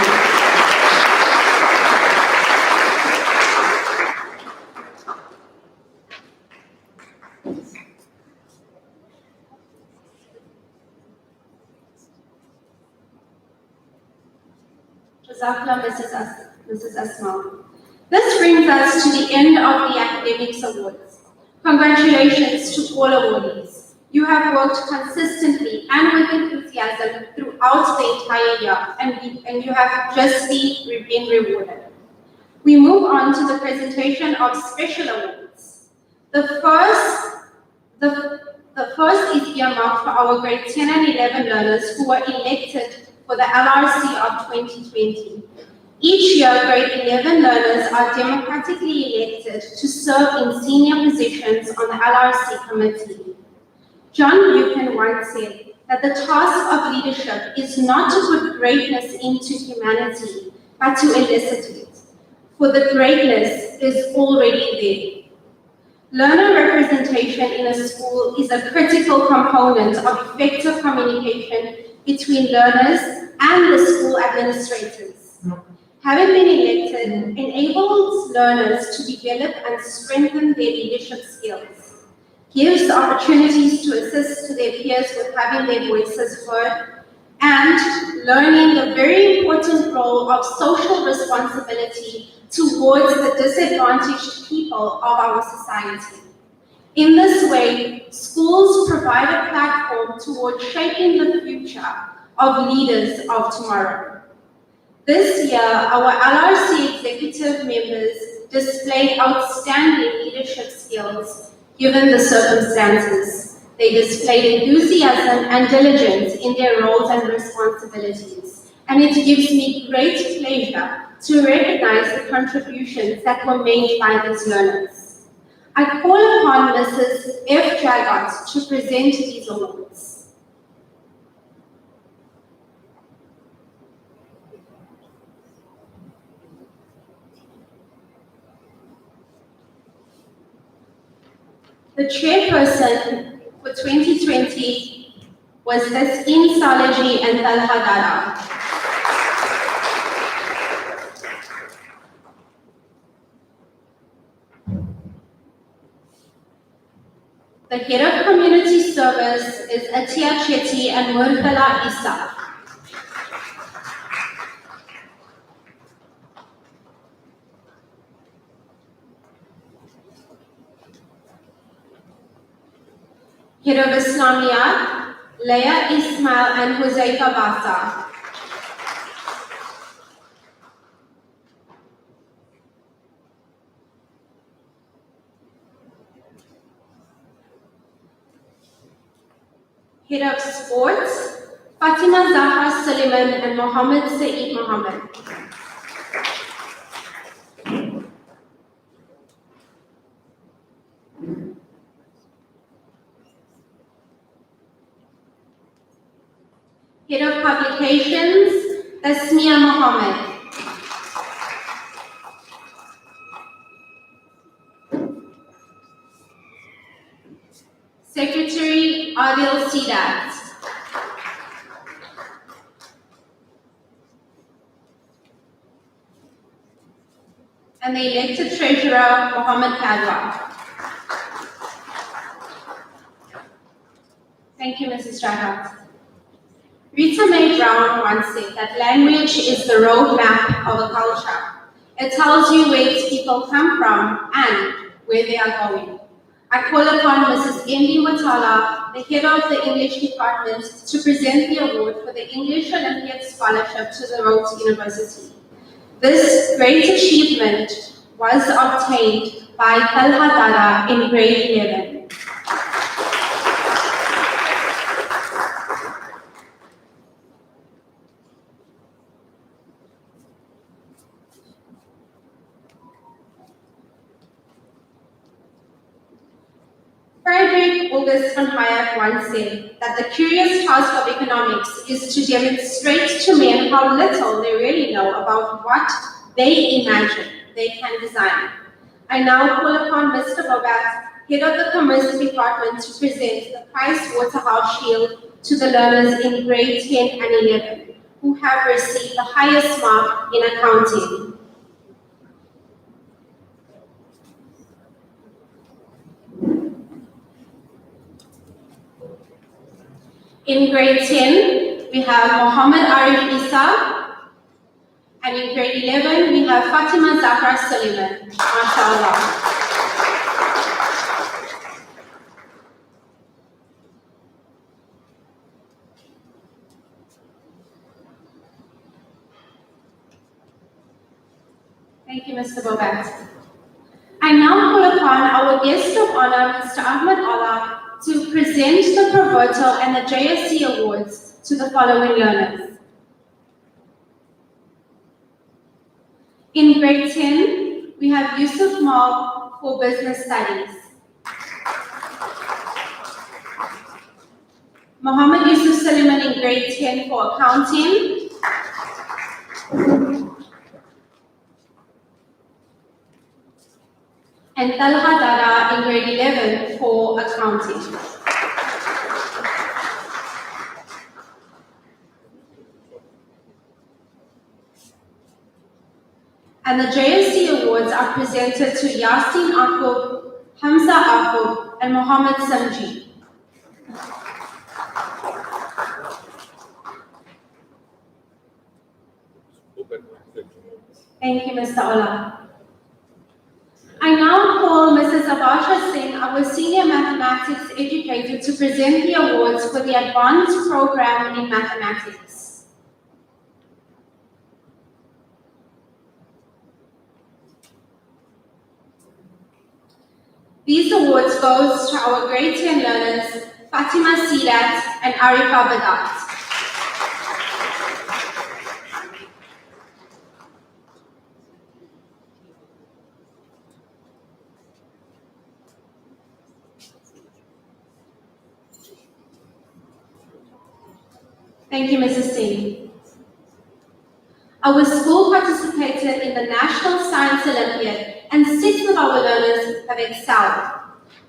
Jazakallah, Mrs. Asma. This brings us to the end of the Academics Awards. Congratulations to all awardees. You have worked consistently and with enthusiasm throughout the entire year, and you have justly been rewarded. We move on to the presentation of special awards. The first is earmarked for our grade 10 and 11 learners who were elected for the LRC of 2020. Each year, grade 11 learners are democratically elected to serve in senior positions on the LRC committee. John Buchan once said that the task of leadership is not to put greatness into humanity, but to elicit it, for the greatness is already there. Learner representation in a school is a critical component of effective communication between learners and the school administrators. Having been elected enables learners to develop and strengthen their leadership skills, gives opportunities to assist their peers with having their voices heard, and learning the very important role of social responsibility towards the disadvantaged people of our society. In this way, schools provide a platform towards shaping the future of leaders of tomorrow. This year, our LRC executive members displayed outstanding leadership skills given the circumstances. They displayed enthusiasm and diligence in their roles and responsibilities, and it gives me great pleasure to recognize the contributions that were made by these learners. I call upon Mrs. F. Jagot to present these awards. The chairperson for 2020 was Jsc Investment and Talha Dada. The head of community service is Atia Chetty and Murtala Isa. Head of Islamiyat, Leah Ismail and Huzaifa Basa. Head of Sports, Fatima Zahra Suleiman and Mohammed Saeed Mohammed. Head of Publications, Tasmia Mohammed. Secretary, Adil Sidat. And the elected Treasurer, Mohammed Kadwa. Thank you, Mrs. Stratton. Rita Mae Brown once said that language is the roadmap of a culture. It tells you where its people come from and where they are going. I call upon Mrs. Endi Watala, the head of the English department, to present the award for the English Olympiad Scholarship to the Rhodes University. This great achievement was obtained by Talha Dada in grade 11. Frederick August von Hayek once said that the curious task of economics is to demonstrate to men how little they really know about what they imagine they can design. I now call upon Mr. Bobat, head of the Commerce Department, to present the Price Waterhouse Shield to the learners in grade 10 and 11, who have received the highest mark in accounting. In grade 10, we have Mohammed Arif Isa, and in grade 11, we have Fatima Zahra Suleiman, mashallah. Thank you, Mr. Bobat. I now call upon our guest of honor, Mr. Ahmed Allah, to present the Provoto and the JSC Awards to the following learners. In grade 10, we have Yusuf Mal for Business Studies. Mohammed Yusuf Suleiman in grade 10 for Accounting. And Talha Dada in grade 11 for Accounting. And the JSC Awards are presented to Yasin Akub, Hamza Akub, and Mohammed Samji. Thank you, Mr. Ola. I now call Mrs. Abasha Singh, our senior mathematics educator, to present the awards for the advanced program in mathematics. These awards go to our grade 10 learners, Fatima Sidat and Arifa Badat. Thank you, Mrs. Singh. Our school participated in the National Science Olympiad, and 6 of our learners have excelled.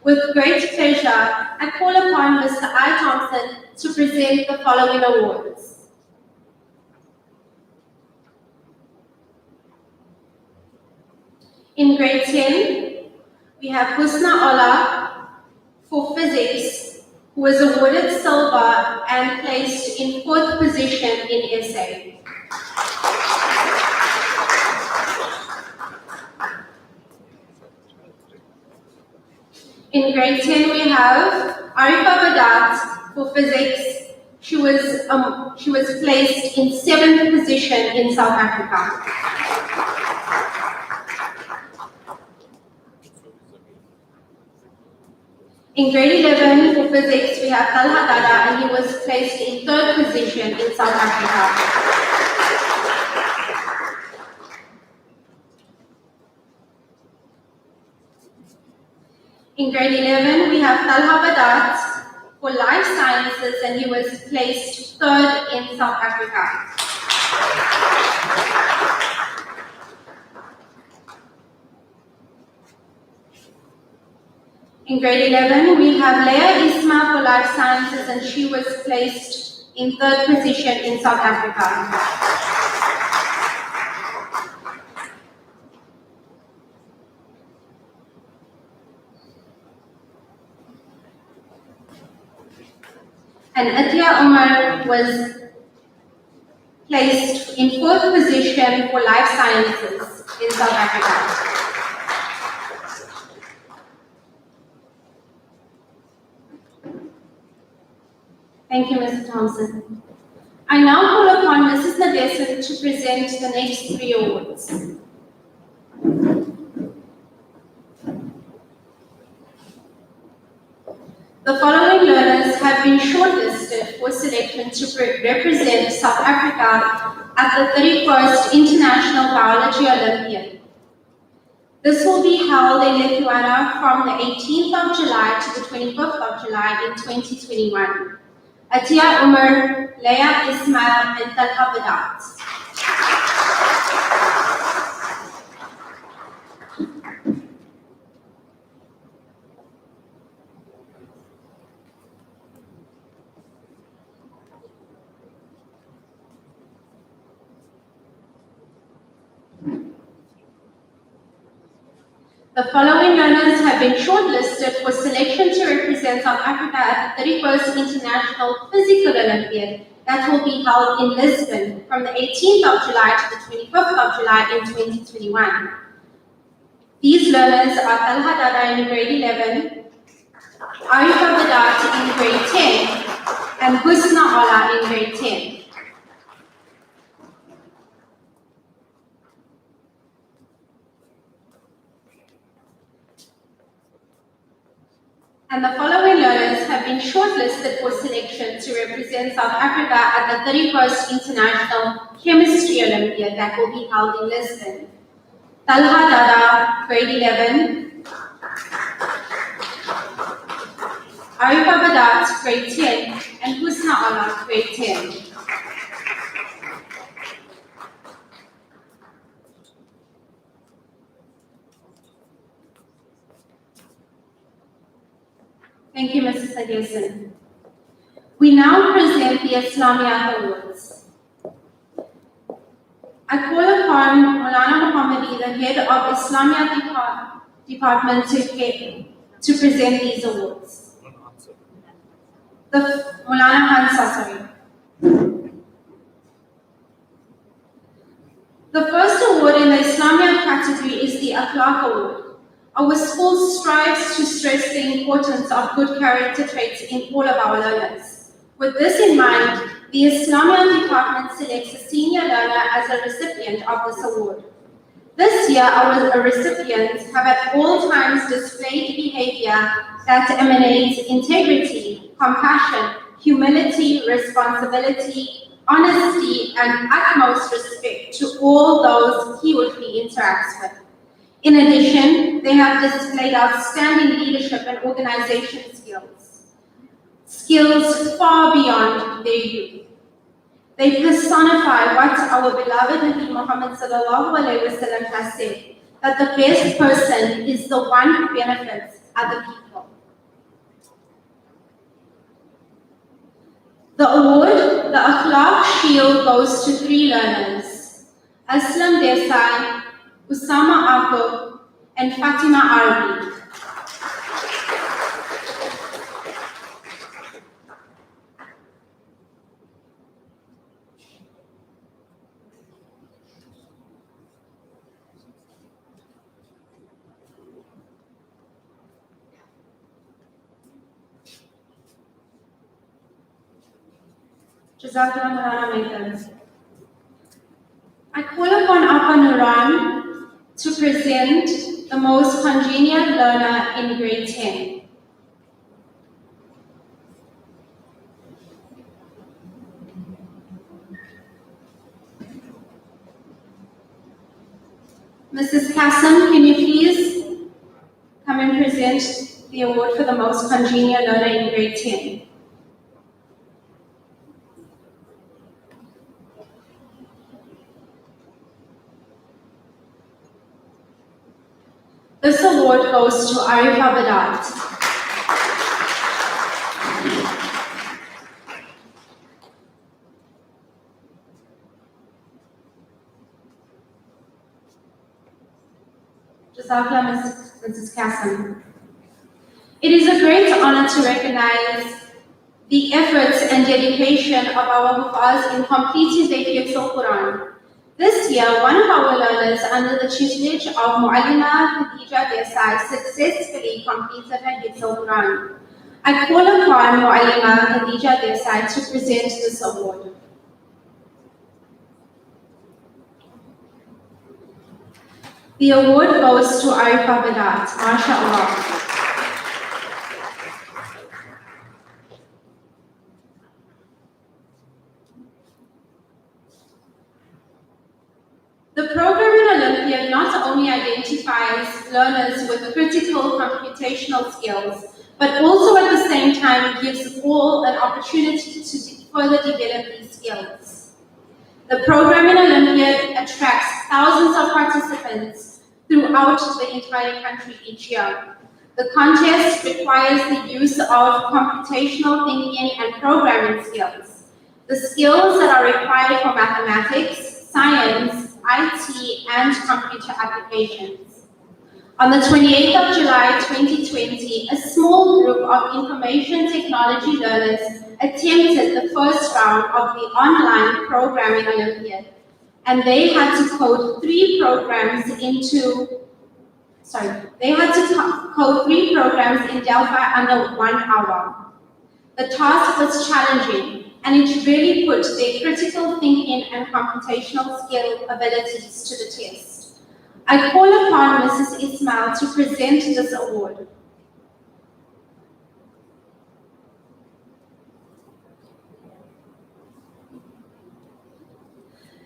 With great pleasure, I call upon Mr. I. Thompson to present the following awards. In grade 10, we have Husna Ola for physics, who was awarded silver and placed in 4th position in essay. In grade 10, we have Arifa Badat for physics. She was placed in 7th position in South Africa. In grade 11 for physics, we have Talha Dada, and he was placed in 3rd position in South Africa. In grade 11, we have Talha Badat for life sciences, and he was placed 3rd in South Africa. In grade 11, we have Leah Isma for life sciences, and she was placed in 3rd position in South Africa. And Atia Umar was placed in 4th position for life sciences in South Africa. Thank you, Mr. Thompson. I now call upon Mrs. Nadesan to present the next 3 awards. The following learners have been shortlisted for selection to represent South Africa at the 31st International Biology Olympiad. This will be held in Lithuania from the 18th of July to the 25th of July in 2021. Atia Umar, Leah Ismail, and Talha Badat. The following learners have been shortlisted for selection to represent South Africa at the 31st International Physical Olympiad that will be held in Lisbon from the 18th of July to the 25th of July in 2021. These learners are Talha Dada in grade 11, Arifa Badat in grade 10, and Husna Ola in grade 10. And the following learners have been shortlisted for selection to represent South Africa at the 31st International Chemistry Olympiad that will be held in Lisbon. Talha Dada, grade 11. Arifa Badat, grade 10. And Husna Ola, grade 10. Thank you, Mrs. Nadesan. We now present the Islamiyat Awards. I call upon Maulana Muhammadi, the head of Islamiyat Department, to present these awards. Maulana Hansa, sorry. The first award in the Islamiyat category is the Akhlaq Award. Our school strives to stress the importance of good character traits in all of our learners. With this in mind, the Islamiyat department selects a senior learner as a recipient of this award. This year, our recipients have at all times displayed behavior that emanates integrity, compassion, humility, responsibility, honesty, and utmost respect to all those he or she interacts with. In addition, they have displayed outstanding leadership and organization skills far beyond their youth. They personify what our beloved Nabi Muhammad ﷺ has said, that the best person is the one who benefits other people. The award, the Akhlaq Shield, goes to 3 learners: Aslam Desai, Usama Akub, and Fatima Arabi. Jazakallah Maulana Maitan. I call upon Apa Nuran to present the most congenial learner in grade 10. Mrs. Kassam, can you please come and present the award for the most congenial learner in grade 10? This award goes to Arifa Badat. Jazakallah, Mrs. Kassam. It is a great honor to recognize the efforts and dedication of our Hufaz in completing their Hifz al-Quran. This year, one of our learners under the tutelage of Muallima Khadija Desai successfully completed her Hifz al-Quran. I call upon Muallima Khadija Desai to present this award. The award goes to Arifa Badat, MashaAllah. The program in Olympia not only identifies learners with critical computational skills, but also at the same time gives all an opportunity to further develop these skills. The program in Olympia attracts thousands of participants throughout the entire country each year. The contest requires the use of computational thinking and programming skills. The skills that are required for mathematics, science, IT, and computer applications. On the 28th of July 2020, a small group of information technology learners attempted the first round of the online programming Olympiad, and they had to code three programs in Delphi under 1 hour. The task was challenging, and it really put their critical thinking and computational skill abilities to the test. I call upon Mrs. Ismail to present this award.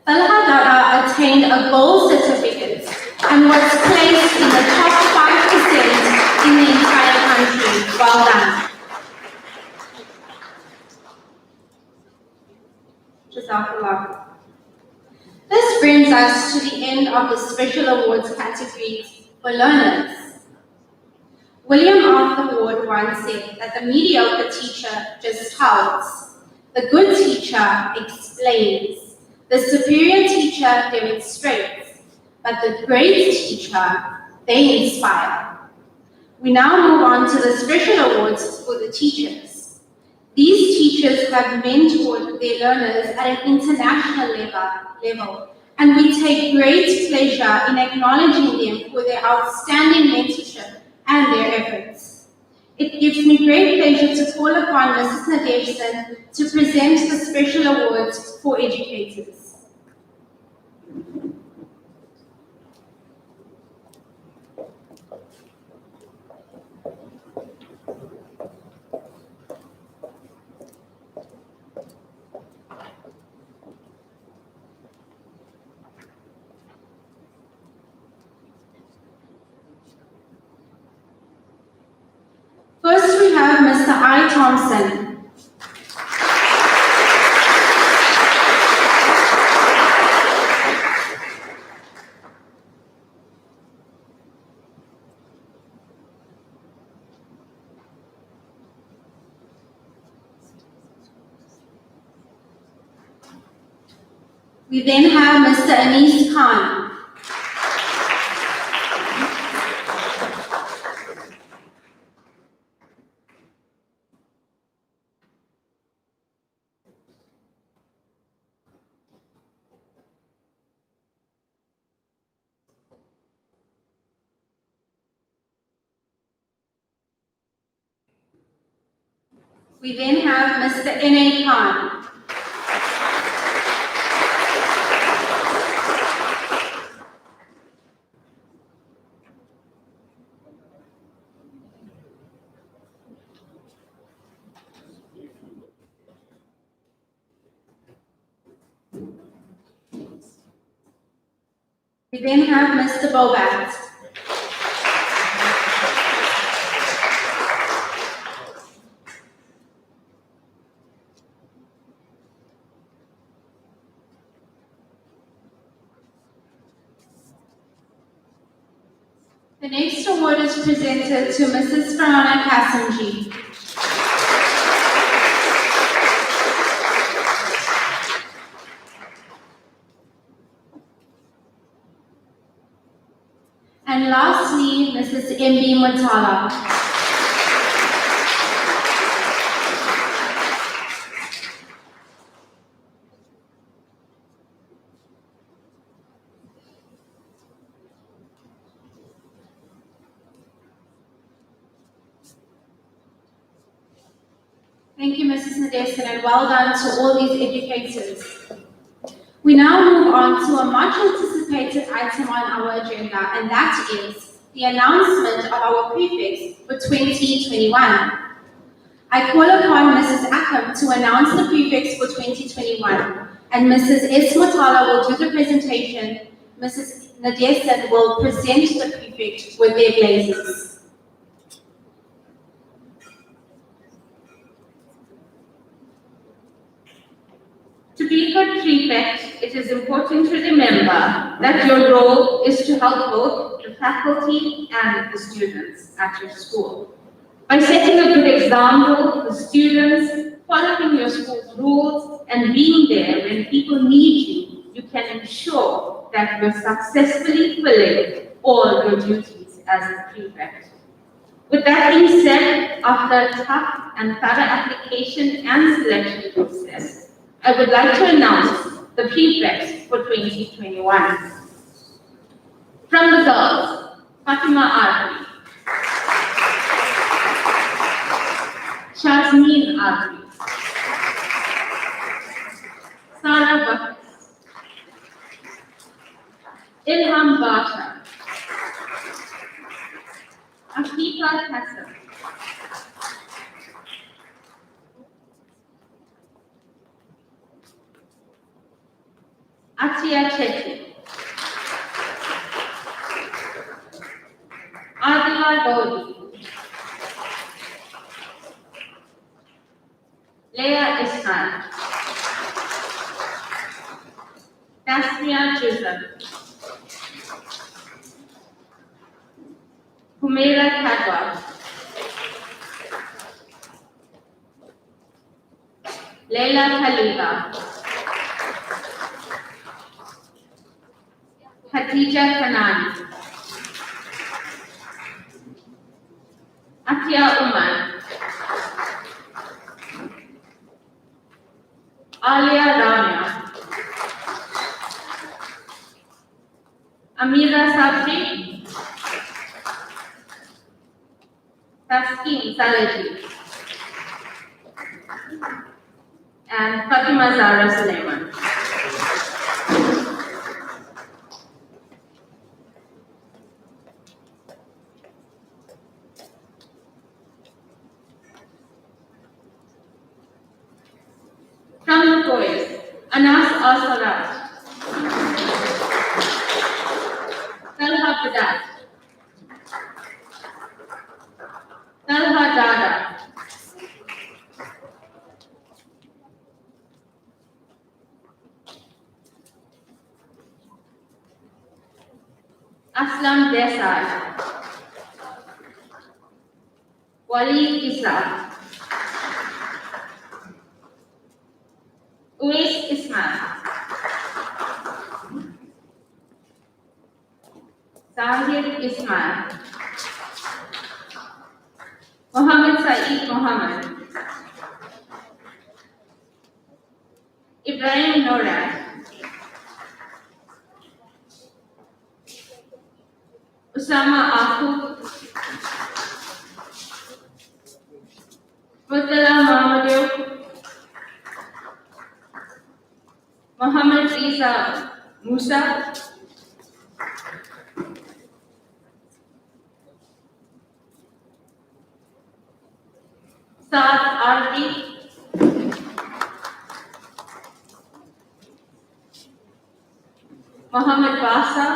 Talha Dara attained a gold certificate and was placed in the top 5% in the entire country. Well done. Jazakallah. This brings us to the end of the special awards categories for learners. William Arthur Ward once said that the mediocre teacher just tells, the good teacher explains, the superior teacher demonstrates, but the great teacher, they inspire. We now move on to the special awards for the teachers. These teachers have mentored their learners at an international level, and we take great pleasure in acknowledging them for their outstanding mentorship and their efforts. It gives me great pleasure to call upon Mrs. Nadeshson to present the special awards for educators. First, we have Mr. I. Thompson. We then have Mr. Anis Khan. We then have Mr. N.A. Khan. We then have Mr. Bobat. The next award is presented to Mrs. Farhana Kasimji. And lastly, Mrs. M.B. Mutala. Thank you, Mrs. Nadesan, and well done to all these educators. We now move on to a much anticipated item on our agenda, and that is the announcement of our prefix for 2021. I call upon Mrs. Akam to announce the prefix for 2021, and Mrs. S. Mutala will do the presentation. Mrs. Nadesan will present the prefix with their glazes. To be good prefect, it is important to remember that your role is to help both the faculty and the students at your school. By setting a good example for students, following your school's rules, and being there when people need you, you can ensure that you're successfully fulfilling all your duties as a prefect. With that being said, after a tough and thorough application and selection process, I would like to announce the prefects for 2021. From the girls, Fatima Arbi, Shazmeen Arbi, Sarah Bakis, Ilham Bata, Afiqa Hassan, Atiya Chetty, Adila Gaudi, Leah Ismail, Tasmia Joseph, Humaira Kadwa, Leila Khalifa, Khadija Kanani, Atia Umar, Alia Ramya, Amira Sabri, Taskin Salaji, and Fatima Zara Suleiman. From the boys, Anas Al-Saraj, Talha Badat, Talha Dada, Aslam Desai, Wali Isa, Uwais Ismail, Zahir Ismail, Muhammad Saeed Muhammad, Ibrahim Norad, Usama Akub, Murtala Mahamadou, Muhammad Riza Musa, Saad Ardi, Muhammad Basa,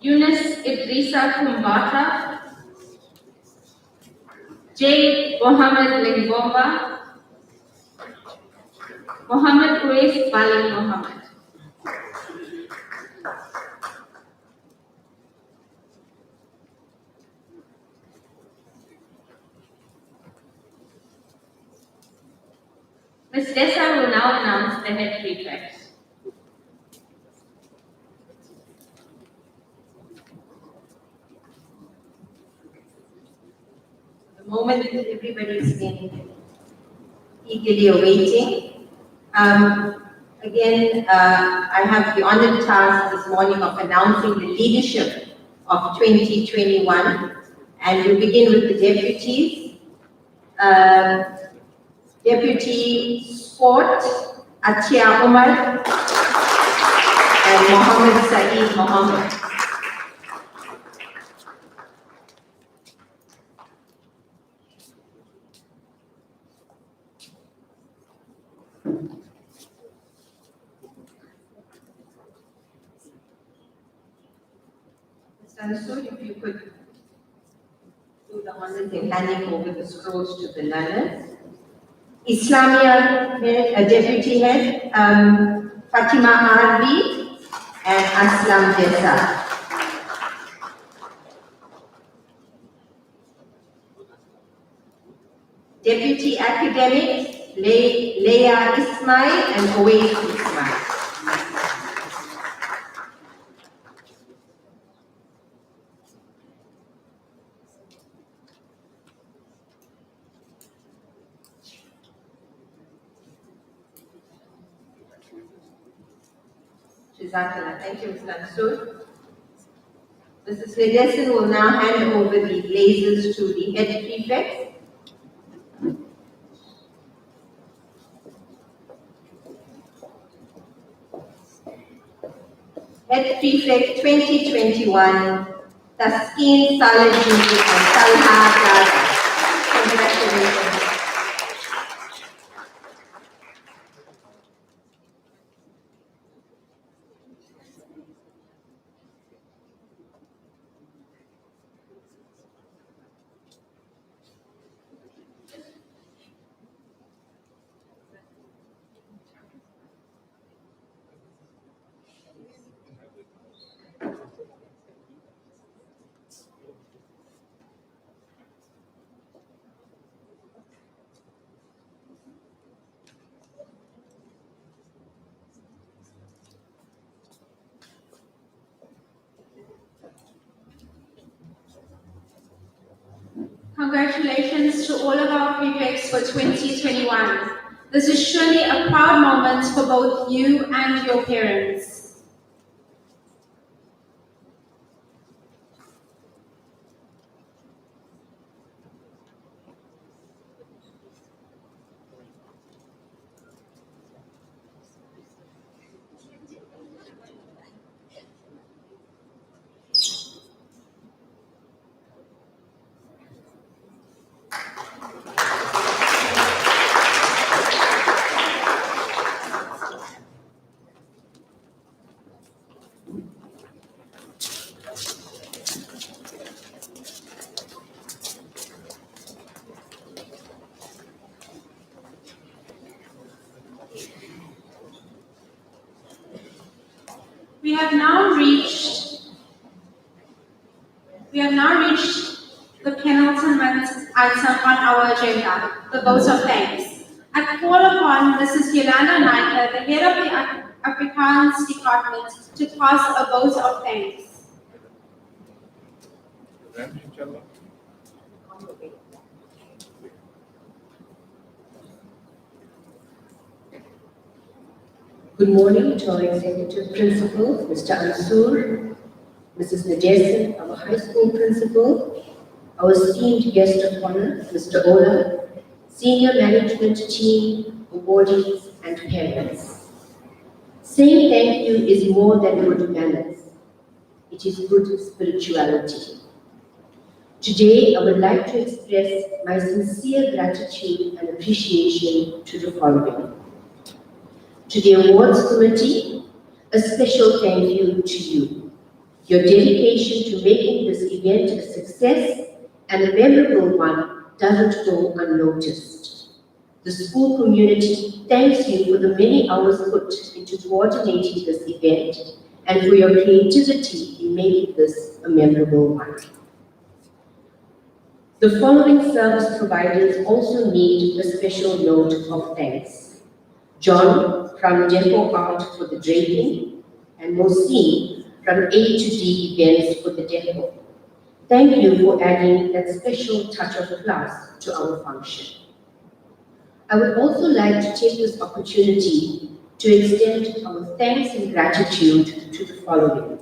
Yunus Idrisa Kumbata, J. Mohammed Lingomba, Mohammed Uwais Bali Mohammed. Ms. Dessa will now announce the head prefect. The moment that everybody's been eagerly awaiting. Again, I have the honored task this morning of announcing the leadership of 2021, and we'll begin with the deputies. Deputy Sport, Atia Umar, and Mohammed Saeed Mohammed. Mr. Ansur, if you could do the honors in handing over the scrolls to the learners. Islamia head, deputy head, Fatima Arbi and Aslam Dessa. Deputy academics, Leia Ismail and Owais Ismail. Jazakallah. Thank you, Mr. Ansur. Mrs. Ledesin will now hand over the blazers to the head prefect. Head prefect 2021, Taskin Salajini and Talha Gaza. Congratulations. Congratulations to all of our prefects for 2021. This is surely a proud moment for both you and your parents. We have now reached the penultimate item on our agenda, the vote of thanks. I call upon Mrs. Yolanda Naika, the head of the Afrikaans department, to pass a vote of thanks. Good morning to our executive principal, Mr. Ansur, Mrs. Nadesin, our high school principal, our esteemed guest of honor, Mr. Ola, senior management team, awardees, and parents. Saying thank you is more than good manners. It is good spirituality. Today, I would like to express my sincere gratitude and appreciation to the following. To the awards committee, a special thank you to you. Your dedication to making this event a success and a memorable one doesn't go unnoticed. The school community thanks you for the many hours put into coordinating this event and for your creativity in making this a memorable one. The following service providers also need a special note of thanks. John from Depot Art for the draping, and Mohsin from A to D events for the depot. Thank you for adding that special touch of class to our function. I would also like to take this opportunity to extend our thanks and gratitude to the following.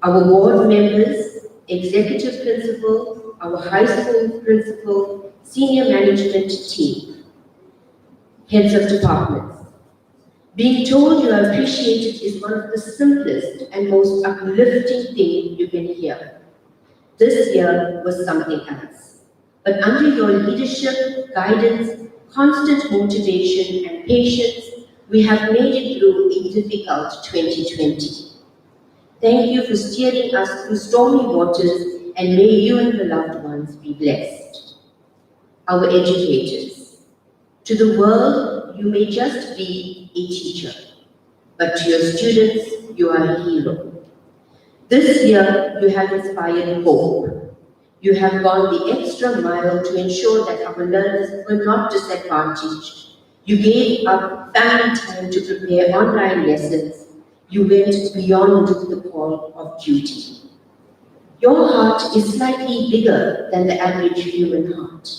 Our board members, executive principal, our high school principal, senior management team, heads of departments. Being told you are appreciated is one of the simplest and most uplifting things you can hear. This year was something else. But under your leadership, guidance, constant motivation, and patience, we have made it through a difficult 2020. Thank you for steering us through stormy waters, and may you and your loved ones be blessed. Our educators, to the world, you may just be a teacher, but to your students, you are a hero. This year, you have inspired hope. You have gone the extra mile to ensure that our learners were not disadvantaged. You gave up family time to prepare online lessons. You went beyond the call of duty. Your heart is slightly bigger than the average human heart,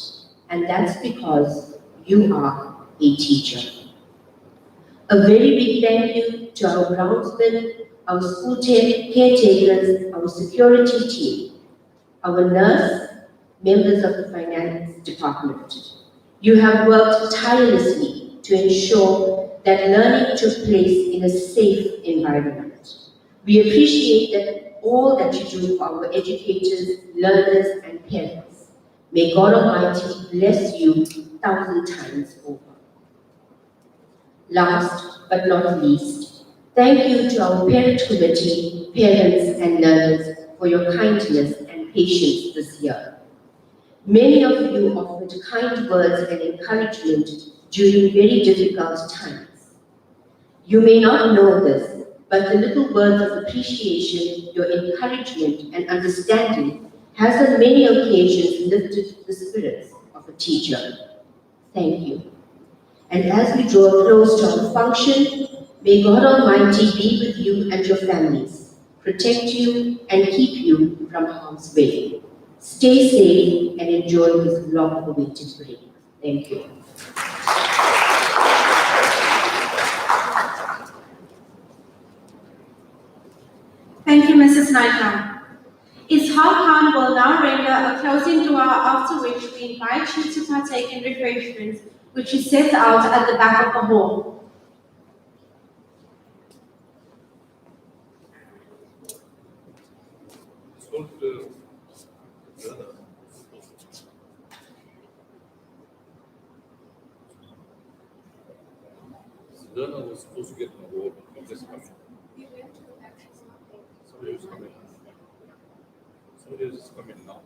and that's because you are a teacher. A very big thank you to our groundsmen, our school caretakers, our security team, our nurse, members of the finance department. You have worked tirelessly to ensure that learning took place in a safe environment. We appreciate all that you do for our educators, learners, and parents. May God Almighty bless you 1,000 times over. Last but not least, thank you to our parent committee, parents, and learners for your kindness and patience this year. Many of you offered kind words and encouragement during very difficult times. You may not know this, but the little words of appreciation, your encouragement, and understanding has on many occasions lifted the spirits of a teacher. Thank you. And as we draw close to our function, may God Almighty be with you and your families, protect you and keep you from harm's way. Stay safe and enjoy this long-awaited break. Thank you. Thank you, Mrs. Naika. Isha Khan will now render a closing dua, after which we invite you to partake in refreshments, which is set out at the back of the hall. Learner was supposed to get an award from this country. Somebody was coming. Somebody was just coming now.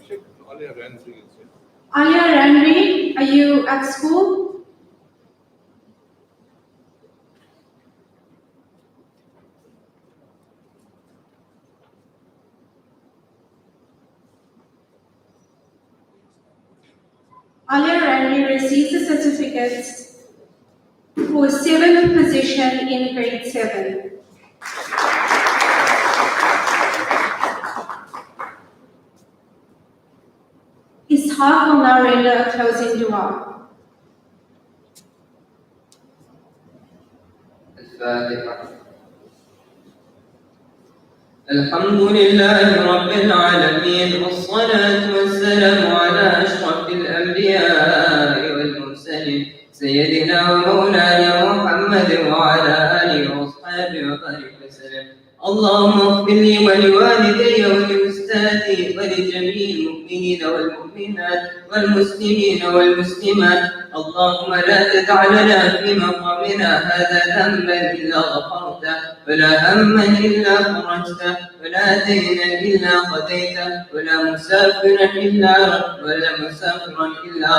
Check Alia Ranzi is here. Alia Ranri, are you at school? Alia Ranri receives a certificate for 7th position in grade 7. Ishaq will now render a closing dua. الفاتحة. الحمد لله رب العالمين، والصلاة والسلام على أشرف الأنبياء والمرسلين سيدنا ومولانا محمد وعلى آله وأصحابه وبارك وسلم. اللهم اغفر لي ولوالدي ولأستاذي والمحسنات ولجميع المؤمنين والمؤمنات والمسلمين والمسلمات. اللهم لا تدع لنا في مقامنا هذا ذنبا إلا غفرته، ولا هما إلا فرجته، ولا دينا إلا قضيته، ولا مسافرا إلا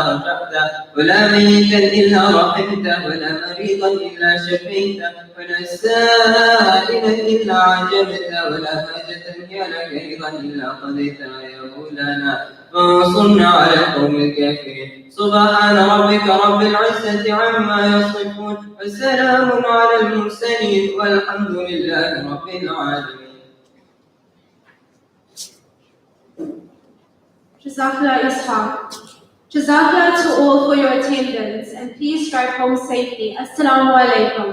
رجعته، ولا ميتا إلا رحمته، ولا مريضا إلا شفيته، ولا سائلا إلا عجبته، ولا حاجة هي لك أيضا إلا قضيتها يا مولانا، فانصرنا على القوم الكافرين. سبحان ربك رب العزة عما يصفون، وسلام على المرسلين، والحمد لله رب العالمين. Jazakallah Ishaq. Jazakallah to all for your attendance, and please drive home safely. Assalamu alaikum.